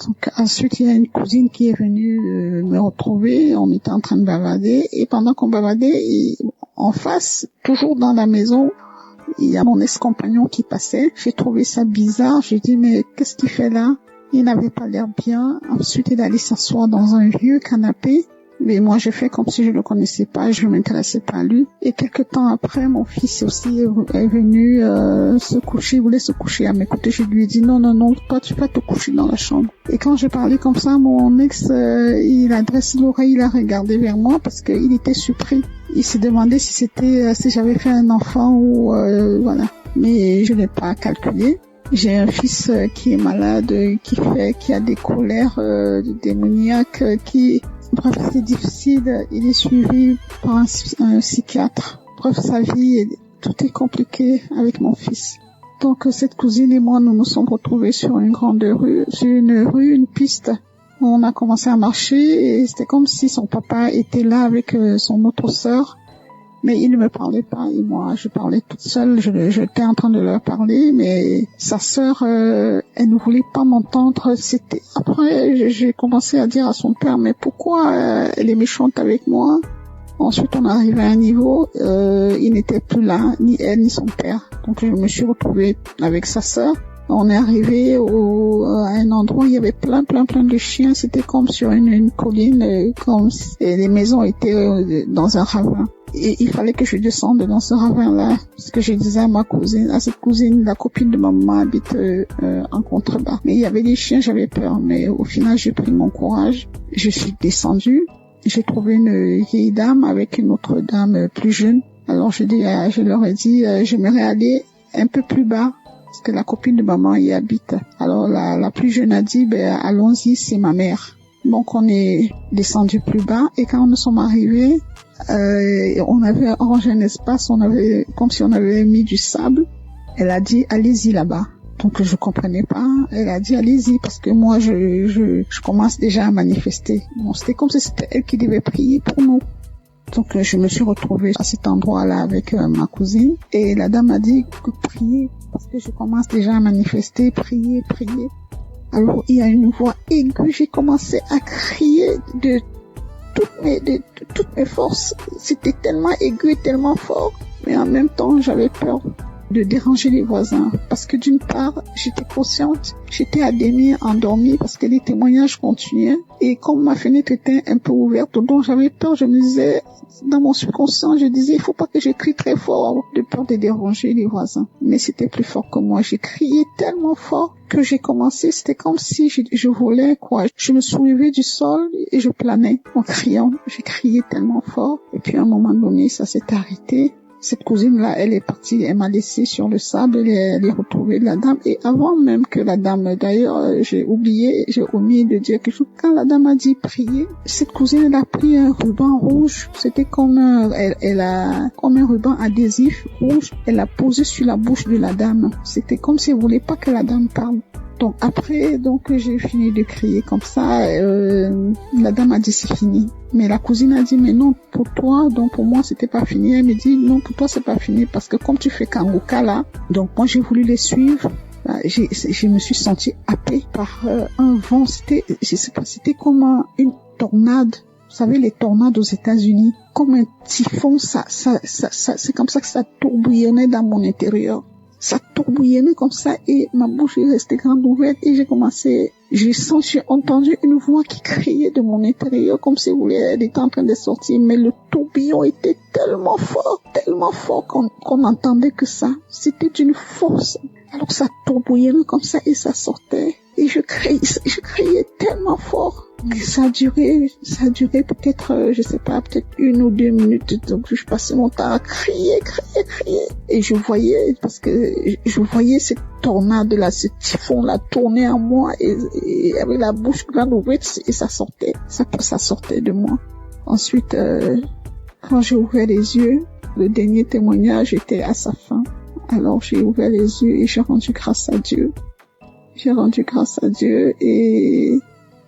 Donc ensuite, il y a une cousine qui est venue me retrouver, on était en train de bavader et pendant qu'on bavadait, en face, toujours dans la maison, il y a mon ex-compagnon qui passait. J'ai trouvé ça bizarre, j'ai dit mais qu'est-ce qu'il fait là? Il n'avait pas l'air bien. Ensuite, il allait s'asseoir dans un vieux canapé. Mais moi, j'ai fait comme si je le connaissais pas, je m'intéressais pas à lui. Et quelque temps après, mon fils aussi est venu se coucher, il voulait se coucher à mes côtés. Je lui ai dit non, toi tu vas te coucher dans la chambre. Et quand j'ai parlé comme ça, mon ex, il a dressé l'oreille, il a regardé vers moi parce qu'il était surpris. Il s'est demandé si j'avais fait un enfant ou voilà. Mais je n'ai pas calculé. J'ai un fils qui est malade, qui a des colères démoniaques, bref, c'est difficile. Il est suivi par un psychiatre. Bref, sa vie est tout est compliqué avec mon fils. Donc cette cousine et moi, nous nous sommes retrouvés sur une grande rue, une piste. On a commencé à marcher et c'était comme si son papa était là avec son autre sœur. Mais il ne me parlait pas et moi je parlais toute seule, j'étais en train de leur parler, mais sa sœur, elle ne voulait pas m'entendre. Après j'ai commencé à dire à son père, mais pourquoi elle est méchante avec moi? Ensuite on arrivait à un niveau, il n'était plus là, ni elle ni son père. Donc je me suis retrouvée avec sa sœur. On est arrivé à un endroit où il y avait plein de chiens. C'était comme sur une colline, et les maisons étaient dans un ravin. Et il fallait que je descende dans ce ravin-là, parce que je disais à cette cousine, la copine de maman habite en contrebas. Mais il y avait des chiens, j'avais peur. Mais au final, j'ai pris mon courage. Je suis descendue. J'ai trouvé une vieille dame avec une autre dame plus jeune. Alors je leur ai dit, j'aimerais aller un peu plus bas, parce que la copine de maman y habite. Alors la plus jeune a dit, allons-y, c'est ma mère. Donc on est descendu plus bas et quand nous sommes arrivés, on avait arrangé un espace, comme si on avait mis du sable. Elle a dit, allez-y là-bas. Donc je comprenais pas. Elle a dit, allez-y, parce que moi je commence déjà à manifester. Bon, c'était comme si c'était elle qui devait prier pour nous. Donc je me suis retrouvée à cet endroit-là avec ma cousine et la dame a dit que prier, parce que je commence déjà à manifester, prier. Alors il y a une voix aiguë, j'ai commencé à crier de toutes mes forces. C'était tellement aigu et tellement fort, mais en même temps j'avais peur de déranger les voisins, parce que d'une part j'étais consciente, j'étais à demi endormie parce que les témoignages continuaient et comme ma fenêtre était un peu ouverte, donc j'avais peur. Je me disais, dans mon subconscient, je disais, il faut pas que je crie très fort de peur de déranger les voisins. Mais c'était plus fort que moi. J'ai crié tellement fort que j'ai commencé, c'était comme si je volais, quoi. Je me soulevais du sol et je planais en criant. J'ai crié tellement fort. Et puis à un moment donné, ça s'est arrêté. Cette cousine-là, elle est partie, elle m'a laissé sur le sable, elle est retrouvée la dame. Et avant même que la dame, d'ailleurs, j'ai omis de dire quelque chose. Quand la dame a dit prier, cette cousine, elle a pris un ruban rouge. C'était comme comme un ruban adhésif rouge. Elle l'a posé sur la bouche de la dame. C'était comme si elle voulait pas que la dame parle. Donc après, j'ai fini de crier comme ça. La dame a dit c'est fini. Mais la cousine a dit mais non, pour toi, donc pour moi c'était pas fini. Elle me dit non, pour toi c'est pas fini parce que comme tu fais Kanguka là, donc moi j'ai voulu les suivre. Je me suis sentie happée par un vent. C'était comme une tornade. Vous savez, les tornades aux États-Unis, comme un typhon, c'est comme ça que ça tourbillonnait dans mon intérieur. Ça tourbillonnait comme ça et ma bouche est restée grande ouverte et j'ai entendu une voix qui criait de mon intérieur comme si elle était en train de sortir, mais le tourbillon était tellement fort qu'on entendait que ça. C'était d'une force. Alors ça tourbillonnait comme ça et ça sortait. Et je criais tellement fort. Ça a duré peut-être, je sais pas, peut-être 1 ou 2 minutes. Donc, je passais mon temps à crier. Et je voyais cette tornade-là, ce typhon-là tourner en moi et avec la bouche grande ouverte et ça sortait. Ça sortait de moi. Ensuite, quand j'ai ouvert les yeux, le dernier témoignage était à sa fin. Alors, j'ai ouvert les yeux et j'ai rendu grâce à Dieu. Et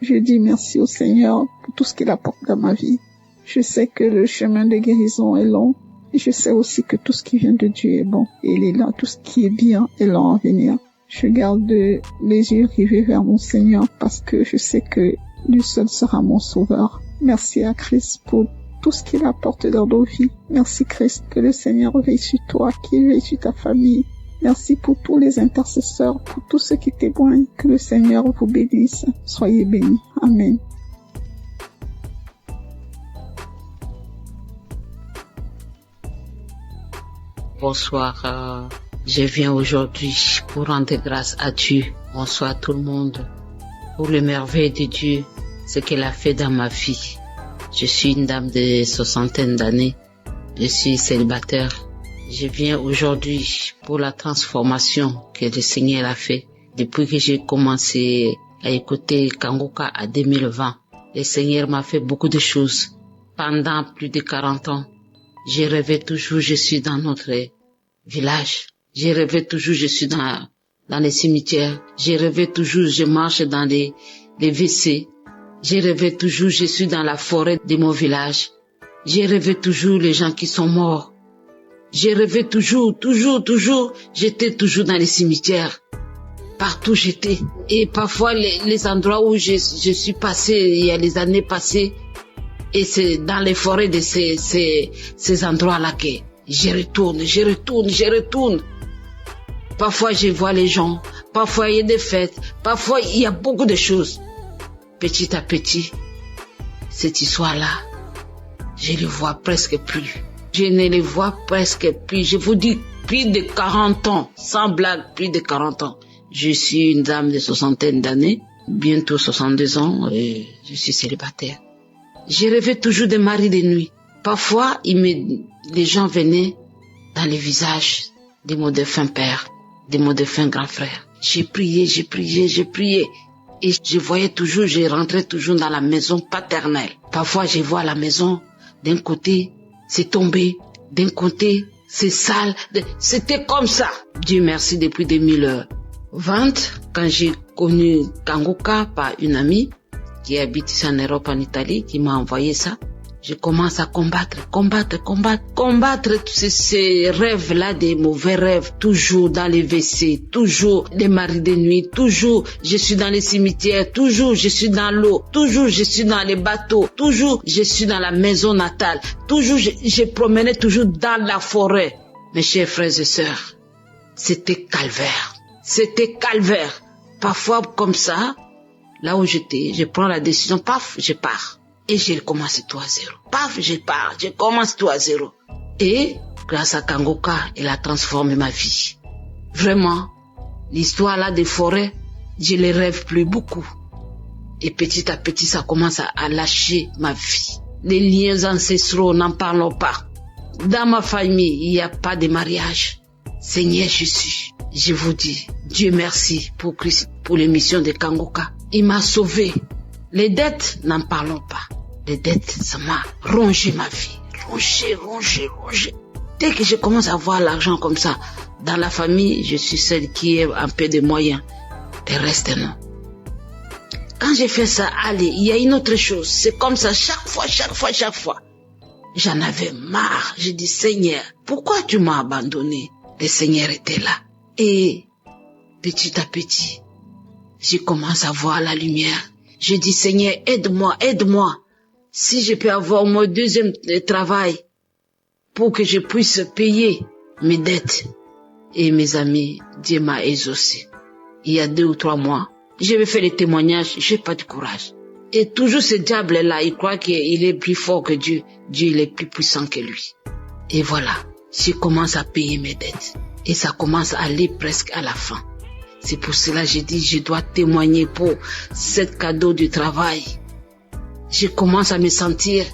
je dis merci au Seigneur pour tout ce qu'il apporte dans ma vie. Je sais que le chemin de guérison est long. Et je sais aussi que tout ce qui vient de Dieu est bon. Et il est là, tout ce qui est bien est long à venir. Je garde les yeux rivés vers mon Seigneur parce que je sais que lui seul sera mon sauveur. Merci à Christ pour tout ce qu'il apporte dans nos vies. Merci Christ, que le Seigneur veille sur toi, qu'il veille sur ta famille. Merci pour tous les intercesseurs, pour tous ceux qui témoignent. Que le Seigneur vous bénisse. Soyez bénis. Amen. Bonsoir. Je viens aujourd'hui pour rendre grâce à Dieu. Bonsoir tout le monde. Pour les merveilles de Dieu, ce qu'il a fait dans ma vie. Je suis une dame de 60 d'années. Je suis célibataire. Je viens aujourd'hui pour la transformation que le Seigneur a fait depuis que j'ai commencé à écouter Kanguka en 2020. Le Seigneur m'a fait beaucoup de choses. Pendant plus de 40 ans, je rêvais toujours, je suis dans notre village. J'ai rêvé toujours, je suis dans les cimetières. J'ai rêvé toujours, je marche dans les WC. J'ai rêvé toujours, je suis dans la forêt de mon village. J'ai rêvé toujours les gens qui sont morts. J'ai rêvé toujours, j'étais toujours dans les cimetières. Partout j'étais. Et parfois les endroits où je suis passé, il y a les années passées, et c'est dans les forêts de ces endroits-là que je retourne. Parfois je vois les gens, parfois il y a des fêtes, parfois il y a beaucoup de choses. Petit à petit, cette histoire-là, je ne les vois presque plus. Je ne les vois presque plus. Je vous dis, plus de 40 ans, sans blague, plus de 40 ans. Je suis une dame de 60 d'années, bientôt 62 ans, et je suis célibataire. J'ai rêvé toujours de mari de nuit. Parfois, les gens venaient dans les visages de mon défunt père, de mon défunt grand frère. J'ai prié. Et je voyais toujours, je rentrais toujours dans la maison paternelle. Parfois, je vois la maison, d'un côté, c'est tombé, d'un côté, c'est sale. C'était comme ça. Dieu merci, depuis 2020, quand j'ai connu Kanguka par une amie qui habite ici en Europe, en Italie, qui m'a envoyé ça, je commence à combattre tous ces rêves-là, des mauvais rêves, toujours dans les WC, toujours des maris de nuit, toujours je suis dans les cimetières, toujours je suis dans l'eau, toujours je suis dans les bateaux, toujours je suis dans la maison natale, toujours je promenais toujours dans la forêt. Mes chers frères et sœurs, c'était calvaire. Parfois comme ça, là où j'étais, je prends la décision, paf, je pars. Et j'ai commencé tout à zéro. Paf, je pars, je commence tout à zéro. Et grâce à Kanguka, elle a transformé ma vie. Vraiment, l'histoire là des forêts, je les rêve plus beaucoup. Et petit à petit, ça commence à lâcher ma vie. Les liens ancestraux, n'en parlons pas. Dans ma famille, il n'y a pas de mariage. Seigneur Jésus, je vous dis, Dieu merci pour Christ, pour l'émission de Kanguka. Il m'a sauvé. Les dettes, n'en parlons pas. Les dettes, ça m'a rongé ma vie. Rongé. Dès que je commence à voir l'argent comme ça, dans la famille, je suis celle qui a un peu de moyens. Le reste, non. Quand j'ai fait ça, allez, il y a une autre chose. C'est comme ça, chaque fois. J'en avais marre. J'ai dit, Seigneur, pourquoi tu m'as abandonné? Le Seigneur était là. Et petit à petit, je commence à voir la lumière. Je dis, Seigneur, aide-moi. Si je peux avoir mon deuxième travail pour que je puisse payer mes dettes. Et mes amis, Dieu m'a exaucé. Il y a 2 ou 3 mois, je vais faire les témoignages, j'ai pas de courage. Et toujours ce diable-là, il croit qu'il est plus fort que Dieu. Dieu, il est plus puissant que lui. Et voilà, je commence à payer mes dettes. Et ça commence à aller presque à la fin. C'est pour cela que j'ai dit, je dois témoigner pour ce cadeau du travail. Je commence à me sentir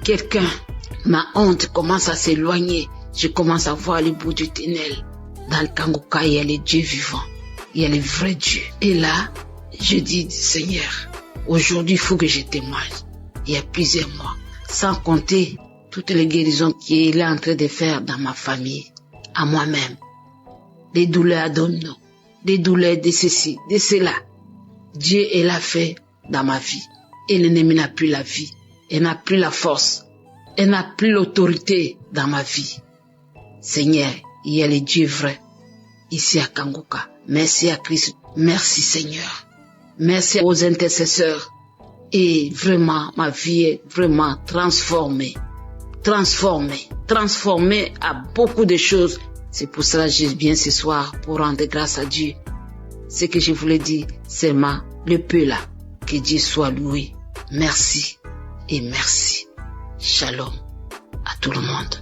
quelqu'un. Ma honte commence à s'éloigner. Je commence à voir le bout du tunnel. Dans le Kanguka, il y a les dieux vivants. Il y a les vrais dieux. Et là, je dis, Seigneur, aujourd'hui, il faut que je témoigne. Il y a plusieurs mois. Sans compter toutes les guérisons qu'il est en train de faire dans ma famille, à moi-même. Les douleurs abdominaux, des douleurs de ceci, de cela. Dieu, il a fait dans ma vie. Et l'ennemi n'a plus la vie. Elle n'a plus la force. Elle n'a plus l'autorité dans ma vie. Seigneur, il y a les dieux vrais ici à Kanguka. Merci à Christ. Merci Seigneur. Merci aux intercesseurs. Et vraiment, ma vie est vraiment transformée. Transformée à beaucoup de choses. C'est pour cela que je viens ce soir pour rendre grâce à Dieu. Ce que je voulais dire, c'est le peu là. Que Dieu soit loué. Merci et merci. Shalom à tout le monde.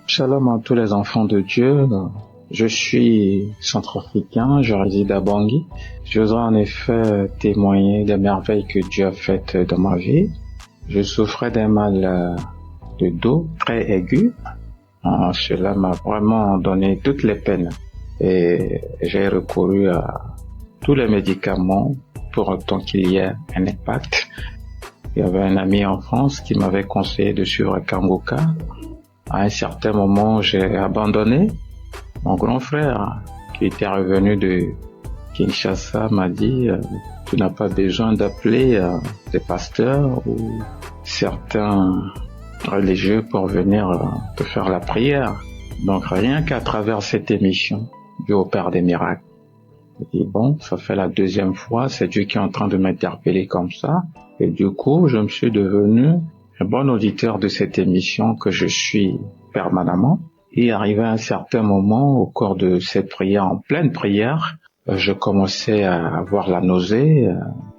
Shalom à tous les enfants de Dieu. Je suis centrafricain, je réside à Bangui. Je voudrais en effet témoigner des merveilles que Dieu a faites dans ma vie. Je souffrais d'un mal de dos très aigu. Cela m'a vraiment donné toutes les peines. Et j'ai recouru à tous les médicaments pour autant qu'il y ait un impact. Il y avait un ami en France qui m'avait conseillé de suivre Kanguka. À un certain moment, j'ai abandonné. Mon grand frère, qui était revenu de Kinshasa, m'a dit « Tu n'as pas besoin d'appeler des pasteurs ou certains religieux pour venir te faire la prière. » Donc rien qu'à travers cette émission, Dieu opère des miracles. Je dis bon, ça fait la deuxième fois, c'est Dieu qui est en train de m'interpeller comme ça. Et du coup, je me suis devenu un bon auditeur de cette émission que je suis permanemment. Et arrivé à un certain moment, au cours de cette prière, en pleine prière, je commençais à avoir la nausée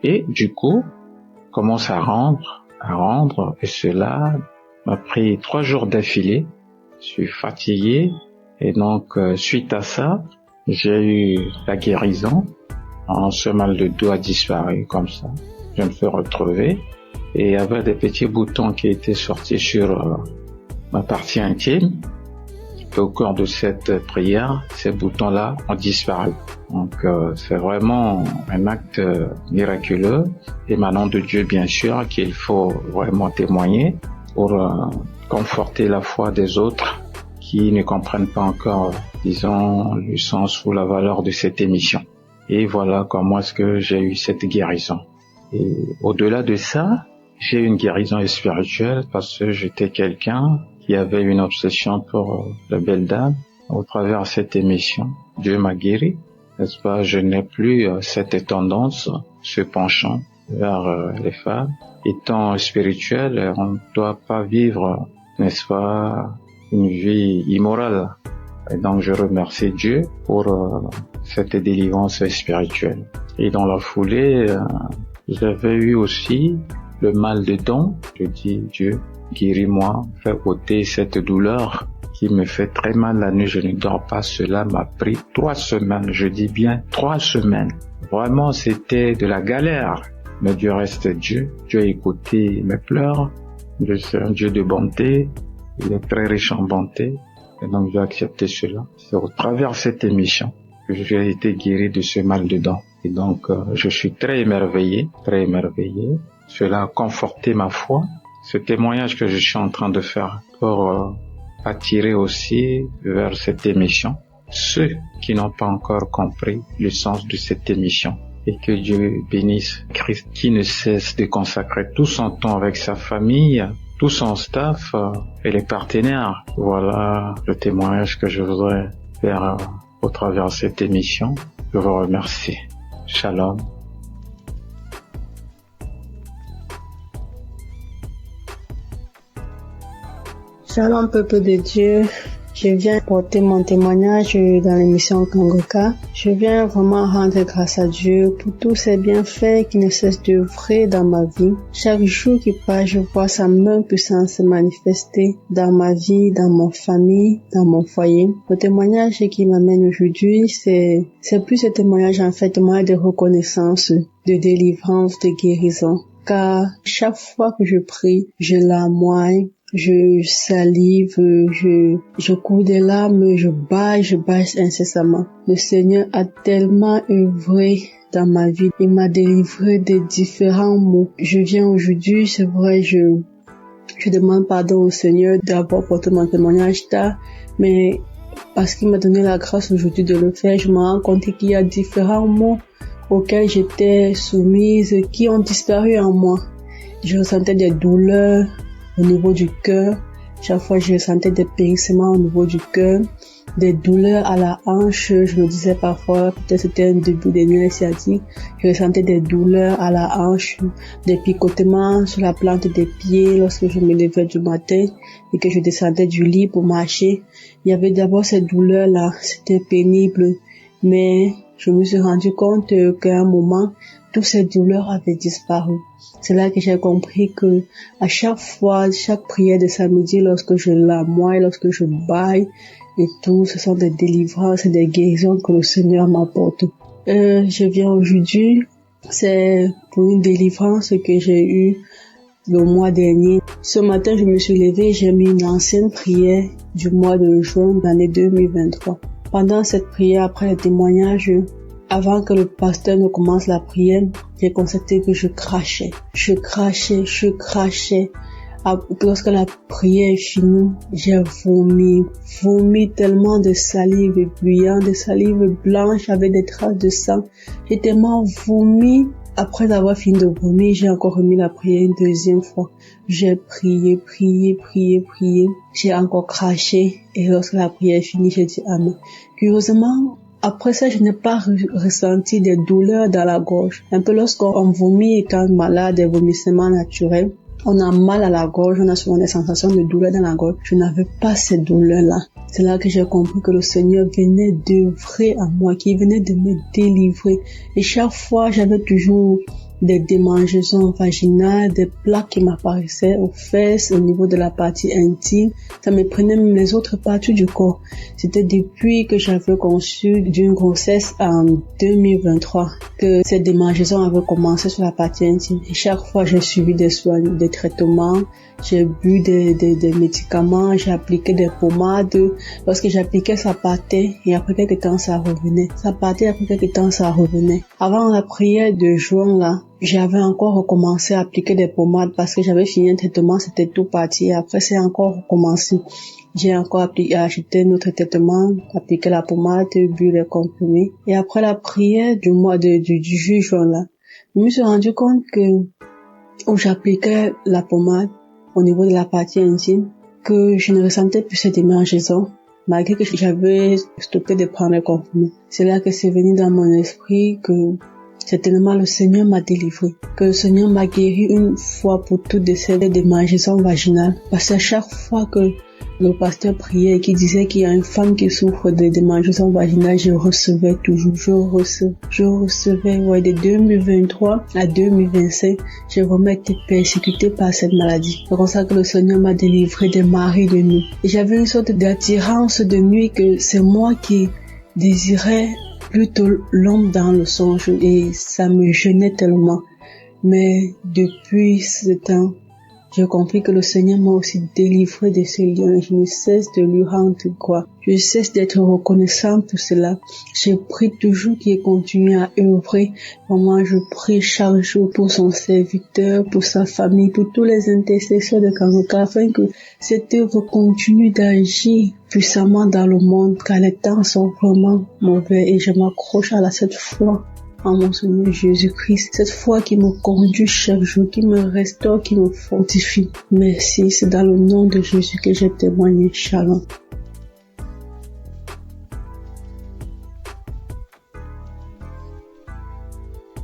et du coup, commence à rendre. Et cela m'a pris 3 jours d'affilée. Je suis fatigué et donc, suite à ça, j'ai eu la guérison. Ce mal de dos a disparu comme ça. Je me suis retrouvé et il y avait des petits boutons qui étaient sortis sur ma partie intime. Et au cours de cette prière, ces boutons-là ont disparu. Donc c'est vraiment un acte miraculeux émanant de Dieu, bien sûr, qu'il faut vraiment témoigner pour conforter la foi des autres qui ne comprennent pas encore, disons, le sens ou la valeur de cette émission. Et voilà comment est-ce que j'ai eu cette guérison. Et au-delà de ça, j'ai eu une guérison spirituelle parce que j'étais quelqu'un qui avait une obsession pour la belle dame. Au travers de cette émission, Dieu m'a guéri, n'est-ce pas? Je n'ai plus cette tendance, ce penchant vers les femmes. Étant spirituel, on ne doit pas vivre, n'est-ce pas, une vie immorale. Et donc je remercie Dieu pour cette délivrance spirituelle. Et dans la foulée, j'avais eu aussi le mal de dents. Je dis Dieu, guéris-moi, fais ôter cette douleur qui me fait très mal la nuit, je ne dors pas. Cela m'a pris 3 semaines, je dis bien 3 semaines. Vraiment, c'était de la galère. Mais du reste, Dieu a écouté mes pleurs. Dieu c'est un Dieu de bonté, il est très riche en bonté. Et donc j'ai accepté cela. C'est au travers de cette émission que j'ai été guéri de ce mal de dents. Et donc je suis très émerveillé. Cela a conforté ma foi. Ce témoignage que je suis en train de faire pour attirer aussi vers cette émission ceux qui n'ont pas encore compris le sens de cette émission. Et que Dieu bénisse Christ qui ne cesse de consacrer tout son temps avec sa famille, tout son staff et les partenaires. Voilà le témoignage que je voudrais faire au travers de cette émission. Je vous remercie. Shalom. Shalom, peuple de Dieu. Je viens porter mon témoignage dans l'émission Kanguka. Je viens vraiment rendre grâce à Dieu pour tous ses bienfaits qui ne cessent d'œuvrer dans ma vie. Chaque jour qui passe, je vois sa main puissante se manifester dans ma vie, dans mon famille, dans mon foyer. Le témoignage qui m'amène aujourd'hui, c'est plus un témoignage en fait, témoignage de reconnaissance, de délivrance, de guérison. Car chaque fois que je prie, je larmoie. Je salive, je coule des larmes, je baille incessamment. Le Seigneur a tellement œuvré dans ma vie. Il m'a délivré de différents maux. Je viens aujourd'hui, c'est vrai, je demande pardon au Seigneur d'avoir porté mon témoignage tard, mais parce qu'il m'a donné la grâce aujourd'hui de le faire, je me rends compte qu'il y a différents maux auxquels j'étais soumise qui ont disparu en moi. Je ressentais des douleurs au niveau du cœur. Chaque fois, je ressentais des périssements au niveau du cœur, des douleurs à la hanche. Je me disais parfois, peut-être c'était un début des nerfs sciatiques. Je ressentais des douleurs à la hanche, des picotements sur la plante des pieds lorsque je me levais du matin et que je descendais du lit pour marcher. Il y avait d'abord ces douleurs-là, c'était pénible, mais je me suis rendu compte qu'à un moment, toutes ces douleurs avaient disparu. C'est là que j'ai compris que à chaque fois, chaque prière de samedi, lorsque je larmoie, lorsque je baille et tout, ce sont des délivrances et des guérisons que le Seigneur m'apporte. Je viens aujourd'hui, c'est pour une délivrance que j'ai eue le mois dernier. Ce matin, je me suis levée, j'ai mis une ancienne prière du mois de juin de l'année 2023. Pendant cette prière, après le témoignage, avant que le pasteur ne commence la prière, j'ai constaté que je crachais. Lorsque la prière est finie, j'ai vomi tellement de salive bouillante, de salive blanche avec des traces de sang. J'ai tellement vomi. Après avoir fini de vomir, j'ai encore remis la prière une deuxième fois. J'ai prié. J'ai encore craché. Et lorsque la prière est finie, j'ai dit amen. Curieusement, après ça, je n'ai pas ressenti des douleurs dans la gorge. Un peu lorsqu'on vomit et quand malade, des vomissements naturels, on a mal à la gorge, on a souvent des sensations de douleur dans la gorge. Je n'avais pas ces douleurs-là. C'est là que j'ai compris que le Seigneur venait d'œuvrer à moi, qu'il venait de me délivrer. Et chaque fois, j'avais toujours des démangeaisons vaginales, des plaques qui m'apparaissaient aux fesses, au niveau de la partie intime. Ça me prenait même les autres parties du corps. C'était depuis que j'avais conçu d'une grossesse en 2023 que ces démangeaisons avaient commencé sur la partie intime. Et chaque fois, j'ai suivi des soins, des traitements, j'ai bu des médicaments, j'ai appliqué des pommades. Lorsque j'appliquais, ça partait et après quelques temps, ça revenait. Ça partait, après quelques temps, ça revenait. Avant la prière de juin, là, j'avais encore recommencé à appliquer des pommades parce que j'avais fini un traitement, c'était tout parti. Et après, c'est encore recommencé. J'ai encore acheté notre traitement, appliqué la pommade, bu les comprimés. Et après la prière du mois du juin, là, je me suis rendu compte que où j'appliquais la pommade au niveau de la partie intime, que je ne ressentais plus cette démangeaison, malgré que j'avais stoppé de prendre les comprimés. C'est là que c'est venu dans mon esprit que certainement le Seigneur m'a délivré, que le Seigneur m'a guéri une fois pour toutes de ces démangeaisons vaginales. Parce que chaque fois que le pasteur priait et qui disait qu'il y a une femme qui souffre de démangeaisons vaginales, je recevais toujours, je recevais, ouais, de 2023 à 2025, j'ai vraiment été persécutée par cette maladie. C'est comme ça que le Seigneur m'a délivré des maris de nuit. Et j'avais une sorte d'attirance de nuit que c'est moi qui désirais plutôt l'homme dans le songe et ça me gênait tellement. Mais depuis ce temps, j'ai compris que le Seigneur m'a aussi délivré de ces liens. Je ne cesse de lui rendre gloire. Je cesse d'être reconnaissante pour cela. Je prie toujours qu'il continue à œuvrer. Vraiment, je prie chaque jour pour son serviteur, pour sa famille, pour tous les intercesseurs de Kanguka, afin que cette œuvre continue d'agir puissamment dans le monde, car les temps sont vraiment mauvais et je m'accroche à cette foi en mon Seigneur Jésus-Christ, cette foi qui me conduit chaque jour, qui me restaure, qui me fortifie. Merci, c'est dans le nom de Jésus que j'ai témoigné. Shalom.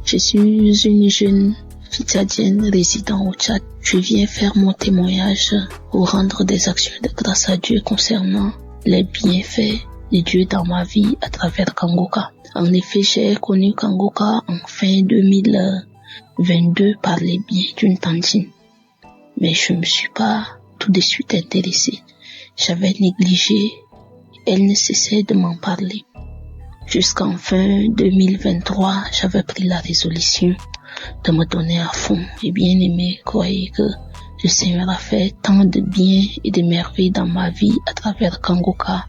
Je suis une jeune fitadienne résidant au Tchad. Je viens faire mon témoignage pour rendre des actions de grâce à Dieu concernant les bienfaits de Dieu dans ma vie à travers Kanguka. En effet, j'ai connu Kanguka en fin 2022 par les biais d'une tantine. Mais je ne me suis pas tout de suite intéressée. J'avais négligé. Elle ne cessait de m'en parler. Jusqu'en fin 2023, j'avais pris la résolution de me donner à fond. Et bien aimé, croyez que le Seigneur a fait tant de bien et de merveilles dans ma vie à travers Kanguka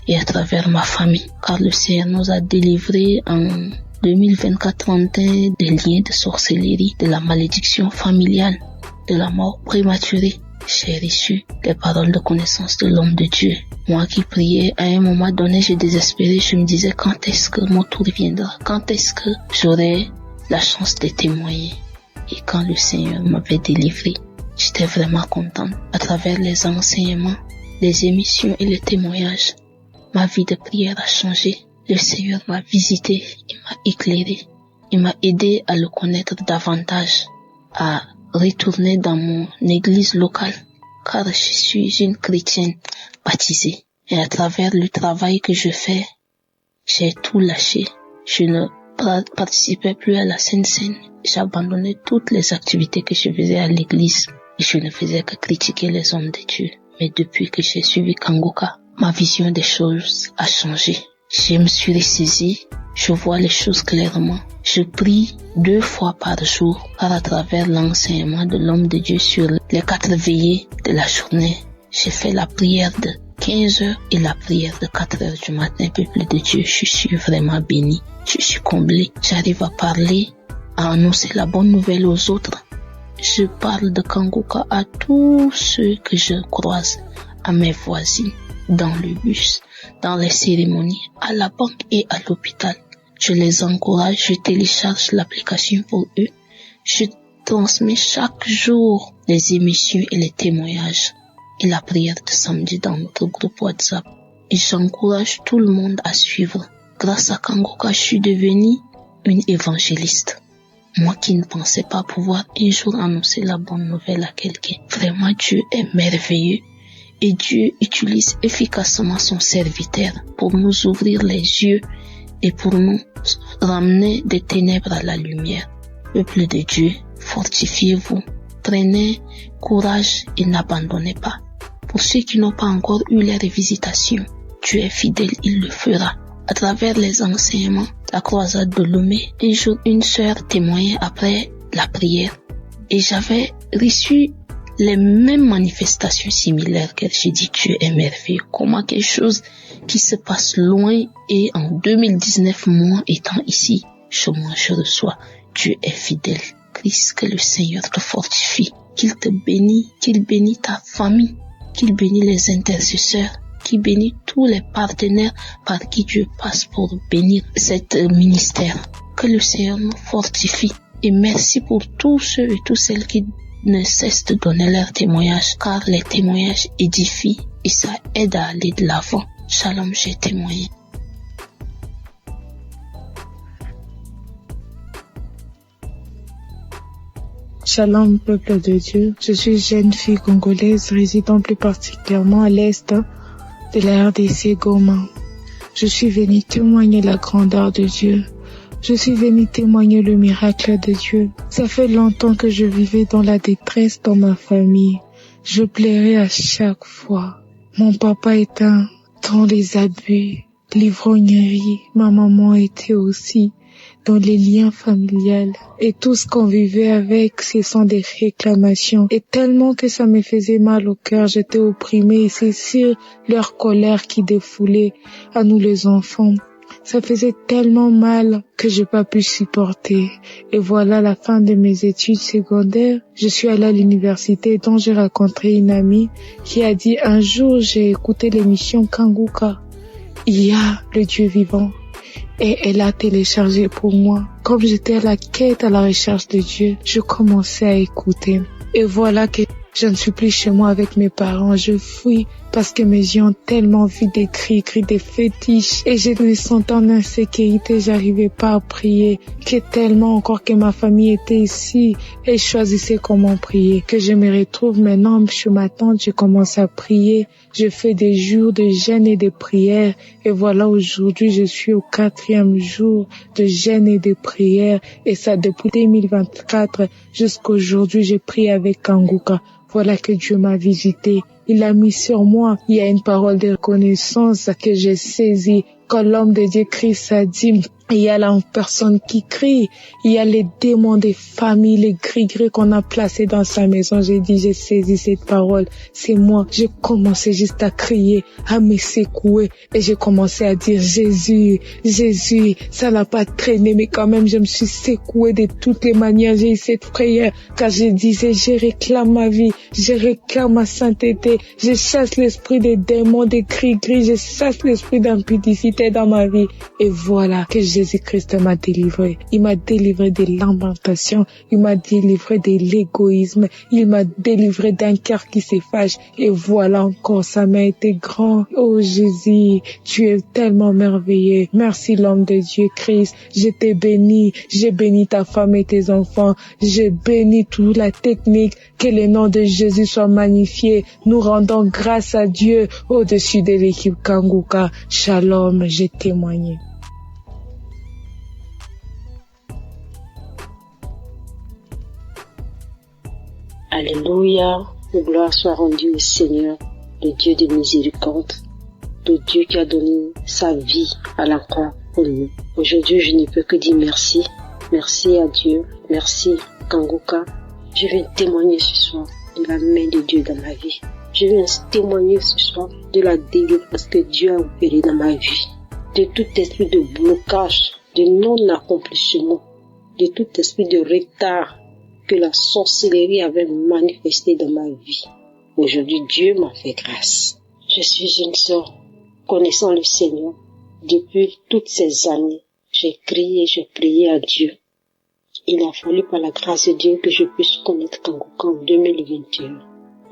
et à travers ma famille, car le Seigneur nous a délivrés en 2024-31 des liens de sorcellerie, de la malédiction familiale, de la mort prématurée. J'ai reçu les paroles de connaissance de l'homme de Dieu. Moi qui priais, à un moment donné, je désespérais, je me disais quand est-ce que mon tour viendra, quand est-ce que j'aurai la chance de témoigner. Et quand le Seigneur m'avait délivré, j'étais vraiment contente. À travers les enseignements, les émissions et les témoignages, ma vie de prière a changé. Le Seigneur m'a visité, il m'a éclairé, il m'a aidé à le connaître davantage, à retourner dans mon église locale, car je suis une chrétienne baptisée. Et à travers le travail que je fais, j'ai tout lâché. Je ne participais plus à la Sainte Seine. J'ai abandonné toutes les activités que je faisais à l'église. Et je ne faisais que critiquer les hommes de Dieu. Mais depuis que j'ai suivi Kanguka, ma vision des choses a changé. Je me suis ressaisie je vois les choses clairement. Je prie 2 fois par jour à travers l'enseignement de l'homme de Dieu sur les 4 veillées de la journée. J'ai fait la prière de 15 heures et la prière de 4 heures du matin. Peuple de Dieu, je suis vraiment béni. Je suis comblé. J'arrive à parler, à annoncer la bonne nouvelle aux autres. Je parle de Kanguka à tous ceux que je croise, à mes voisines, dans le bus, dans les cérémonies, à la banque et à l'hôpital. Je les encourage, je télécharge l'application pour eux. Je transmets chaque jour les émissions et les témoignages et la prière de samedi dans notre groupe WhatsApp. Et j'encourage tout le monde à suivre. Grâce à Kanguka, je suis devenue une évangéliste. Moi qui ne pensais pas pouvoir un jour annoncer la bonne nouvelle à quelqu'un. Vraiment, Dieu est merveilleux. Et Dieu utilise efficacement son serviteur pour nous ouvrir les yeux et pour nous ramener des ténèbres à la lumière. Peuple de Dieu, fortifiez-vous, prenez courage et n'abandonnez pas. Pour ceux qui n'ont pas encore eu les visitations, Dieu est fidèle, il le fera. À travers les enseignements, la croisade de Lomé, un jour une sœur témoignait après la prière et j'avais reçu les mêmes manifestations similaires qu'elle. J'ai dit Dieu est merveilleux. Comment quelque chose qui se passe loin et en 2019, moi étant ici, je reçois. Dieu est fidèle. Christ, que le Seigneur te fortifie, qu'il te bénisse, qu'il bénisse ta famille, qu'il bénisse les intercesseurs, qu'il bénisse tous les partenaires par qui Dieu passe pour bénir cet ministère. Que le Seigneur nous fortifie et merci pour tous ceux et toutes celles qui ne cessent de donner leur témoignage, car les témoignages édifient et ça aide à aller de l'avant. Shalom, j'ai témoigné. Shalom, peuple de Dieu. Je suis jeune fille congolaise résidant plus particulièrement à l'est de la RDC Goma. Je suis venue témoigner la grandeur de Dieu. Je suis venue témoigner le miracle de Dieu. Ça fait longtemps que je vivais dans la détresse dans ma famille. Je pleurais à chaque fois. Mon papa était dans les abus, l'ivrognerie. Ma maman était aussi dans les liens familiales. Et tout ce qu'on vivait avec, ce sont des réclamations. Et tellement que ça me faisait mal au cœur, j'étais opprimée. Et c'est sur leur colère qui défoulait à nous les enfants. Ça faisait tellement mal que j'ai pas pu supporter. Et voilà la fin de mes études secondaires. Je suis allée à l'université dont j'ai rencontré une amie qui a dit un jour j'ai écouté l'émission Kanguka. Il y a le Dieu vivant. Et elle a téléchargé pour moi. Comme j'étais à la quête, à la recherche de Dieu, je commençais à écouter. Et voilà que je ne suis plus chez moi avec mes parents. Je fuis parce que mes yeux ont tellement vu des cris, des fétiches. Et je me sentais en insécurité, j'arrivais pas à prier. Que tellement encore que ma famille était ici et je choisissais comment prier. Que je me retrouve maintenant chez ma tante, je commence à prier. Je fais des jours de jeûne et de prière. Et voilà, aujourd'hui, je suis au 4e jour de jeûne et de prière. Et ça, depuis 2024 jusqu'aujourd'hui, j'ai prié avec Kanguka. Voilà que Dieu m'a visité. Il a mis sur moi. Il y a une parole de reconnaissance que j'ai saisie. Quand l'homme de Dieu Christ a dit, il y a là une personne qui crie. Il y a les démons des familles, les gris-gris qu'on a placés dans sa maison. J'ai dit, j'ai saisi cette parole. C'est moi. J'ai commencé juste à crier, à me secouer. Et j'ai commencé à dire, Jésus, Jésus. Ça n'a pas traîné, mais quand même, je me suis secouée de toutes les manières. J'ai eu cette prière. Car je disais, je réclame ma vie. Je réclame ma sainteté. Je chasse l'esprit des démons, des gris-gris. Je chasse l'esprit d'impudicité dans ma vie. Et voilà que Jésus-Christ m'a délivré. Il m'a délivré de lamentation. Il m'a délivré de l'égoïsme. Il m'a délivré d'un cœur qui se fâche. Et voilà encore, ça m'a été grand. Oh Jésus, tu es tellement merveilleux. Merci l'homme de Dieu Christ. Je t'ai béni. J'ai béni ta femme et tes enfants. J'ai béni toute la technique. Que le nom de Jésus soit magnifié. Nous rendons grâce à Dieu au-dessus de l'équipe Kanguka. Shalom, j'ai témoigné. Alléluia, que gloire soit rendue au Seigneur, le Dieu de miséricorde, le Dieu qui a donné sa vie à la croix pour nous. Aujourd'hui, je ne peux que dire merci. Merci à Dieu. Merci Kanguka. Je viens témoigner ce soir de la main de Dieu dans ma vie. Je viens témoigner ce soir de la délivrance que Dieu a opérée dans ma vie. De tout esprit de blocage, de non-accomplissement, de tout esprit de retard que la sorcellerie avait manifesté dans ma vie. Aujourd'hui, Dieu m'a fait grâce. Je suis une sœur connaissant le Seigneur depuis toutes ces années. J'ai crié, j'ai prié à Dieu. Il a fallu par la grâce de Dieu que je puisse connaître Kanguka en 2021.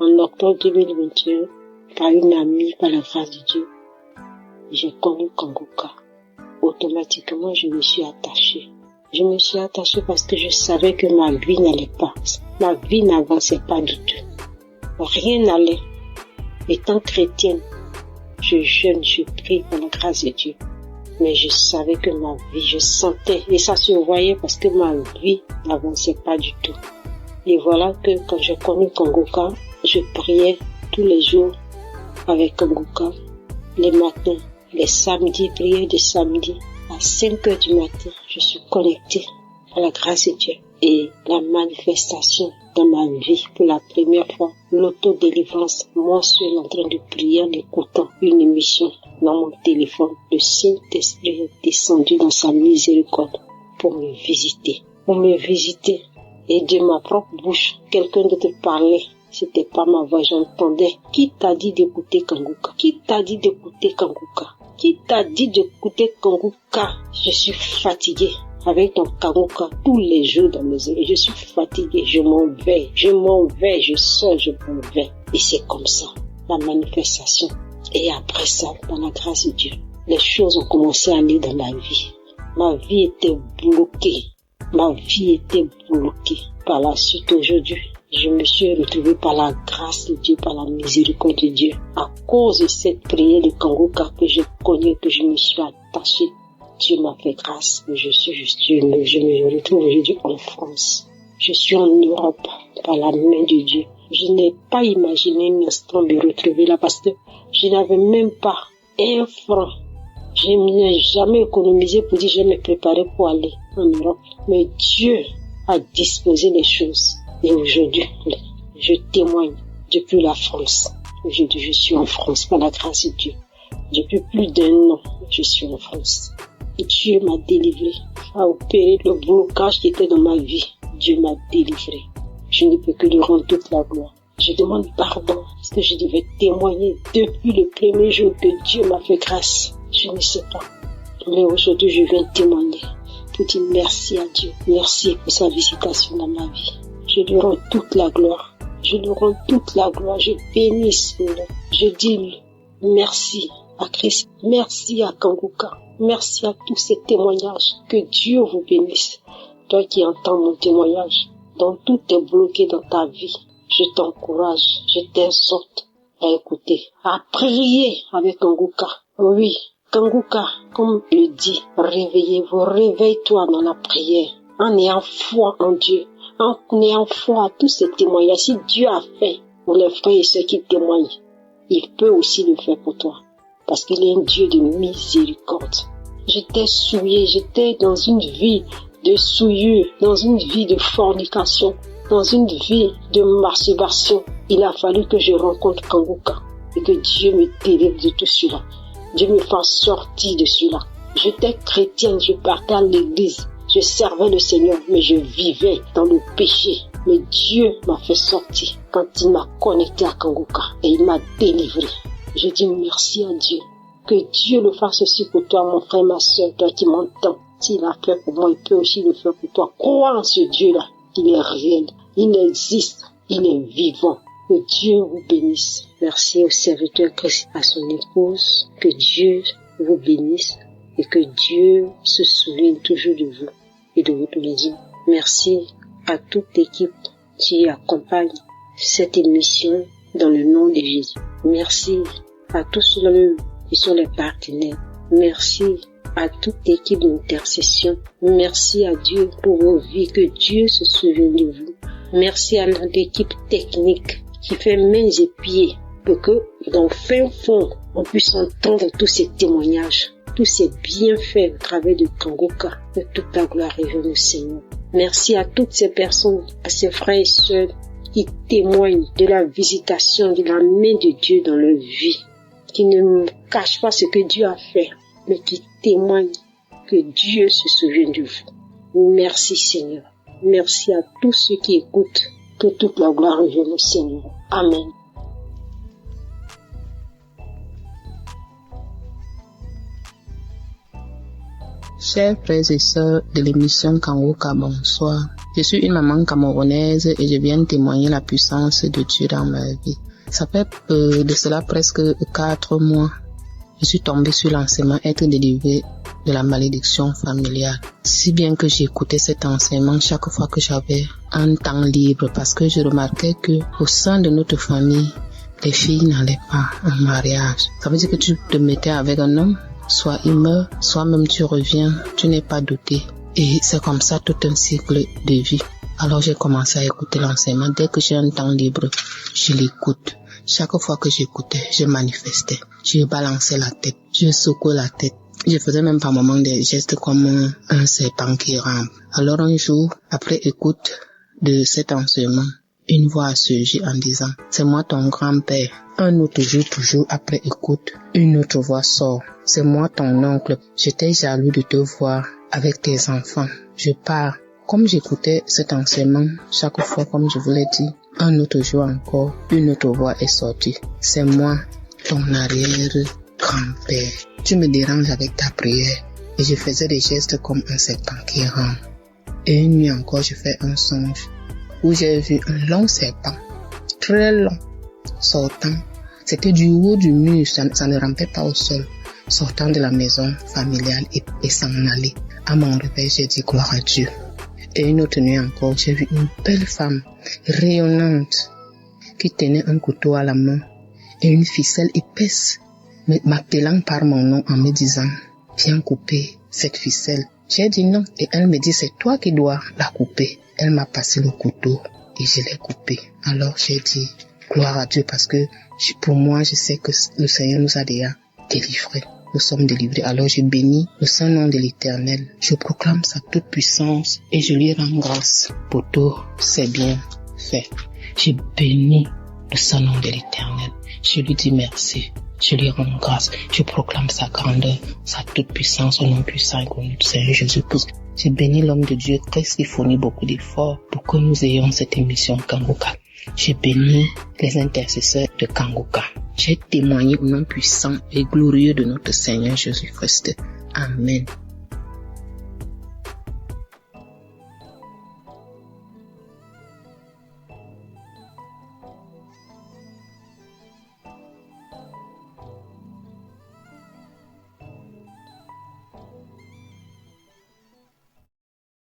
En octobre 2021, par une amie, par la grâce de Dieu, j'ai connu Kanguka. Automatiquement, je me suis attachée. Je me suis attachée parce que je savais que ma vie n'allait pas. Ma vie n'avançait pas du tout. Rien n'allait. Étant chrétienne, je jeûne, je prie par la grâce de Dieu. Mais je savais que ma vie, je sentais, et ça se voyait parce que ma vie n'avançait pas du tout. Et voilà que quand j'ai connu Kanguka, je priais tous les jours avec Kanguka, les matins, les samedis, prière de samedi. À 5 heures du matin, je suis connectée à la grâce de Dieu. Et la manifestation dans ma vie, pour la première fois, l'autodélivrance, moi seul en train de prier en écoutant une émission dans mon téléphone. Le Saint-Esprit est descendu dans sa miséricorde pour me visiter. Et de ma propre bouche, quelqu'un d'autre parlait. C'était pas ma voix, j'entendais. Qui t'a dit d'écouter Kanguka? Qui t'a dit d'écouter Kanguka? Qui t'a dit d'écouter Kanguka? Je suis fatiguée avec ton Kanguka tous les jours dans mes oreilles. Je suis fatiguée, je m'en vais, je sors, je m'en vais. Et c'est comme ça, la manifestation. Et après ça, dans la grâce de Dieu, les choses ont commencé à aller dans ma vie. Ma vie était bloquée. Par la suite, aujourd'hui, je me suis retrouvée par la grâce de Dieu, par la miséricorde de Dieu. À cause de cette prière de Kanguka que j'ai connue, que je me suis attachée, Dieu m'a fait grâce. Je me retrouve aujourd'hui en France. Je suis en Europe par la main de Dieu. Je n'ai pas imaginé un instant me retrouver là parce que je n'avais même pas un franc. Je n'ai jamais économisé pour dire je vais me préparer pour aller en Europe. Mais Dieu a disposé les choses. Et aujourd'hui, je témoigne depuis la France. Aujourd'hui, je suis en France par la grâce de Dieu. Depuis plus d'1 an, je suis en France. Et Dieu m'a délivré, a opéré le blocage qui était dans ma vie. Dieu m'a délivré. Je ne peux que lui rendre toute la gloire. Je demande pardon parce que je devais témoigner depuis le premier jour que Dieu m'a fait grâce. Je ne sais pas. Mais aujourd'hui, je viens témoigner pour dire merci à Dieu. Merci pour sa visitation dans ma vie. Je lui rends toute la gloire. Je bénis son nom. Je dis merci à Christ. Merci à Kanguka. Merci à tous ces témoignages. Que Dieu vous bénisse. Toi qui entends mon témoignage, dont tout est bloqué dans ta vie, je t'encourage, je t'exhorte à écouter, à prier avec Kanguka. Oui, Kanguka, comme le dit, réveillez-vous, réveille-toi dans la prière, en ayant foi en Dieu, en ayant foi à tous ces témoignages. Si Dieu a fait pour les frères et ceux qui témoignent, il peut aussi le faire pour toi, parce qu'il est un Dieu de miséricorde. J'étais souillée, j'étais dans une vie de souillure, dans une vie de fornication, dans une vie de masturbation. Il a fallu que je rencontre Kanguka et que Dieu me délivre de tout cela. Dieu me fasse sortir de cela. J'étais chrétienne, je partais à l'église, je servais le Seigneur, mais je vivais dans le péché. Mais Dieu m'a fait sortir quand il m'a connecté à Kanguka et il m'a délivré. Je dis merci à Dieu. Que Dieu le fasse aussi pour toi, mon frère, ma soeur, toi qui m'entends. S'il a fait pour moi, il peut aussi le faire pour toi. Crois en ce Dieu-là. Il est réel. Il existe. Il est vivant. Que Dieu vous bénisse. Merci au serviteur Christ, à son épouse. Que Dieu vous bénisse et que Dieu se souvienne toujours de vous et de votre maison. Merci à toute l'équipe qui accompagne cette émission dans le nom de Jésus. Merci à tous ceux qui sont les partenaires. Merci à toute l'équipe d'intercession. Merci à Dieu pour vos vies, que Dieu se souvienne de vous. Merci à notre équipe technique qui fait mains et pieds pour que dans le fin fond, on puisse entendre tous ces témoignages. tous ces bienfaits au travers de Kangoka. Que toute la gloire revienne au Seigneur. Merci à toutes ces personnes, à ces frères et sœurs qui témoignent de la visitation de la main de Dieu dans leur vie, qui ne cachent pas ce que Dieu a fait, mais qui témoignent que Dieu se souvient de vous. Merci Seigneur. Merci à tous ceux qui écoutent. Que toute la gloire revienne au Seigneur. Amen. Chers frères et sœurs de l'émission Kangoka, bonsoir. Je suis une maman camerounaise et je viens témoigner la puissance de Dieu dans ma vie. Ça fait de cela presque 4 mois. Je suis tombée sur l'enseignement être délivrée de la malédiction familiale. Si bien que j'écoutais cet enseignement chaque fois que j'avais un temps libre parce que je remarquais que au sein de notre famille, les filles n'allaient pas en mariage. Ça veut dire que tu te mettais avec un homme, soit il meurt, soit même tu reviens, tu n'es pas doté. Et c'est comme ça tout un cycle de vie. Alors j'ai commencé à écouter l'enseignement. Dès que j'ai un temps libre, je l'écoute. Chaque fois que j'écoutais, je manifestais. Je balançais la tête, je secouais la tête. Je faisais même par moments des gestes comme un serpent qui rampe. Alors un jour, après écoute de cet enseignement, une voix a surgi en disant « C'est moi ton grand-père ». Un autre jour, toujours après écoute, une autre voix sort « C'est moi ton oncle, j'étais jaloux de te voir avec tes enfants, je pars ». Comme j'écoutais cet enseignement, chaque fois, comme je vous l'ai dit, un autre jour encore, une autre voix est sortie. C'est moi, ton arrière-grand-père. Tu me déranges avec ta prière. Et je faisais des gestes comme un serpent qui rampe. Et une nuit encore, je fais un songe où j'ai vu un long serpent, très long, sortant. C'était du haut du mur, ça ne rampait pas au sol, sortant de la maison familiale et s'en aller. À mon réveil, j'ai dit gloire à Dieu. Et une autre nuit encore, j'ai vu une belle femme rayonnante qui tenait un couteau à la main et une ficelle épaisse, m'appelant par mon nom en me disant « Viens couper cette ficelle ». J'ai dit non et elle me dit « C'est toi qui dois la couper ». Elle m'a passé le couteau et je l'ai coupé. Alors j'ai dit gloire à Dieu parce que pour moi, je sais que le Seigneur nous a déjà délivrés. Nous sommes délivrés. Alors je bénis le saint nom de l'Éternel. Je proclame sa toute puissance et je lui rends grâce pour tout c'est bien fait. Je bénis le saint nom de l'Éternel. Je lui dis merci. Je lui rends grâce. Je proclame sa grandeur, sa toute puissance au nom puissant et connu du Seigneur Jésus-Christ. Je bénis l'homme de Dieu qui fournit beaucoup d'efforts pour que nous ayons cette émission Kangoka. J'ai béni les intercesseurs de Kangoka. J'ai témoigné au nom puissant et glorieux de notre Seigneur Jésus-Christ. Amen.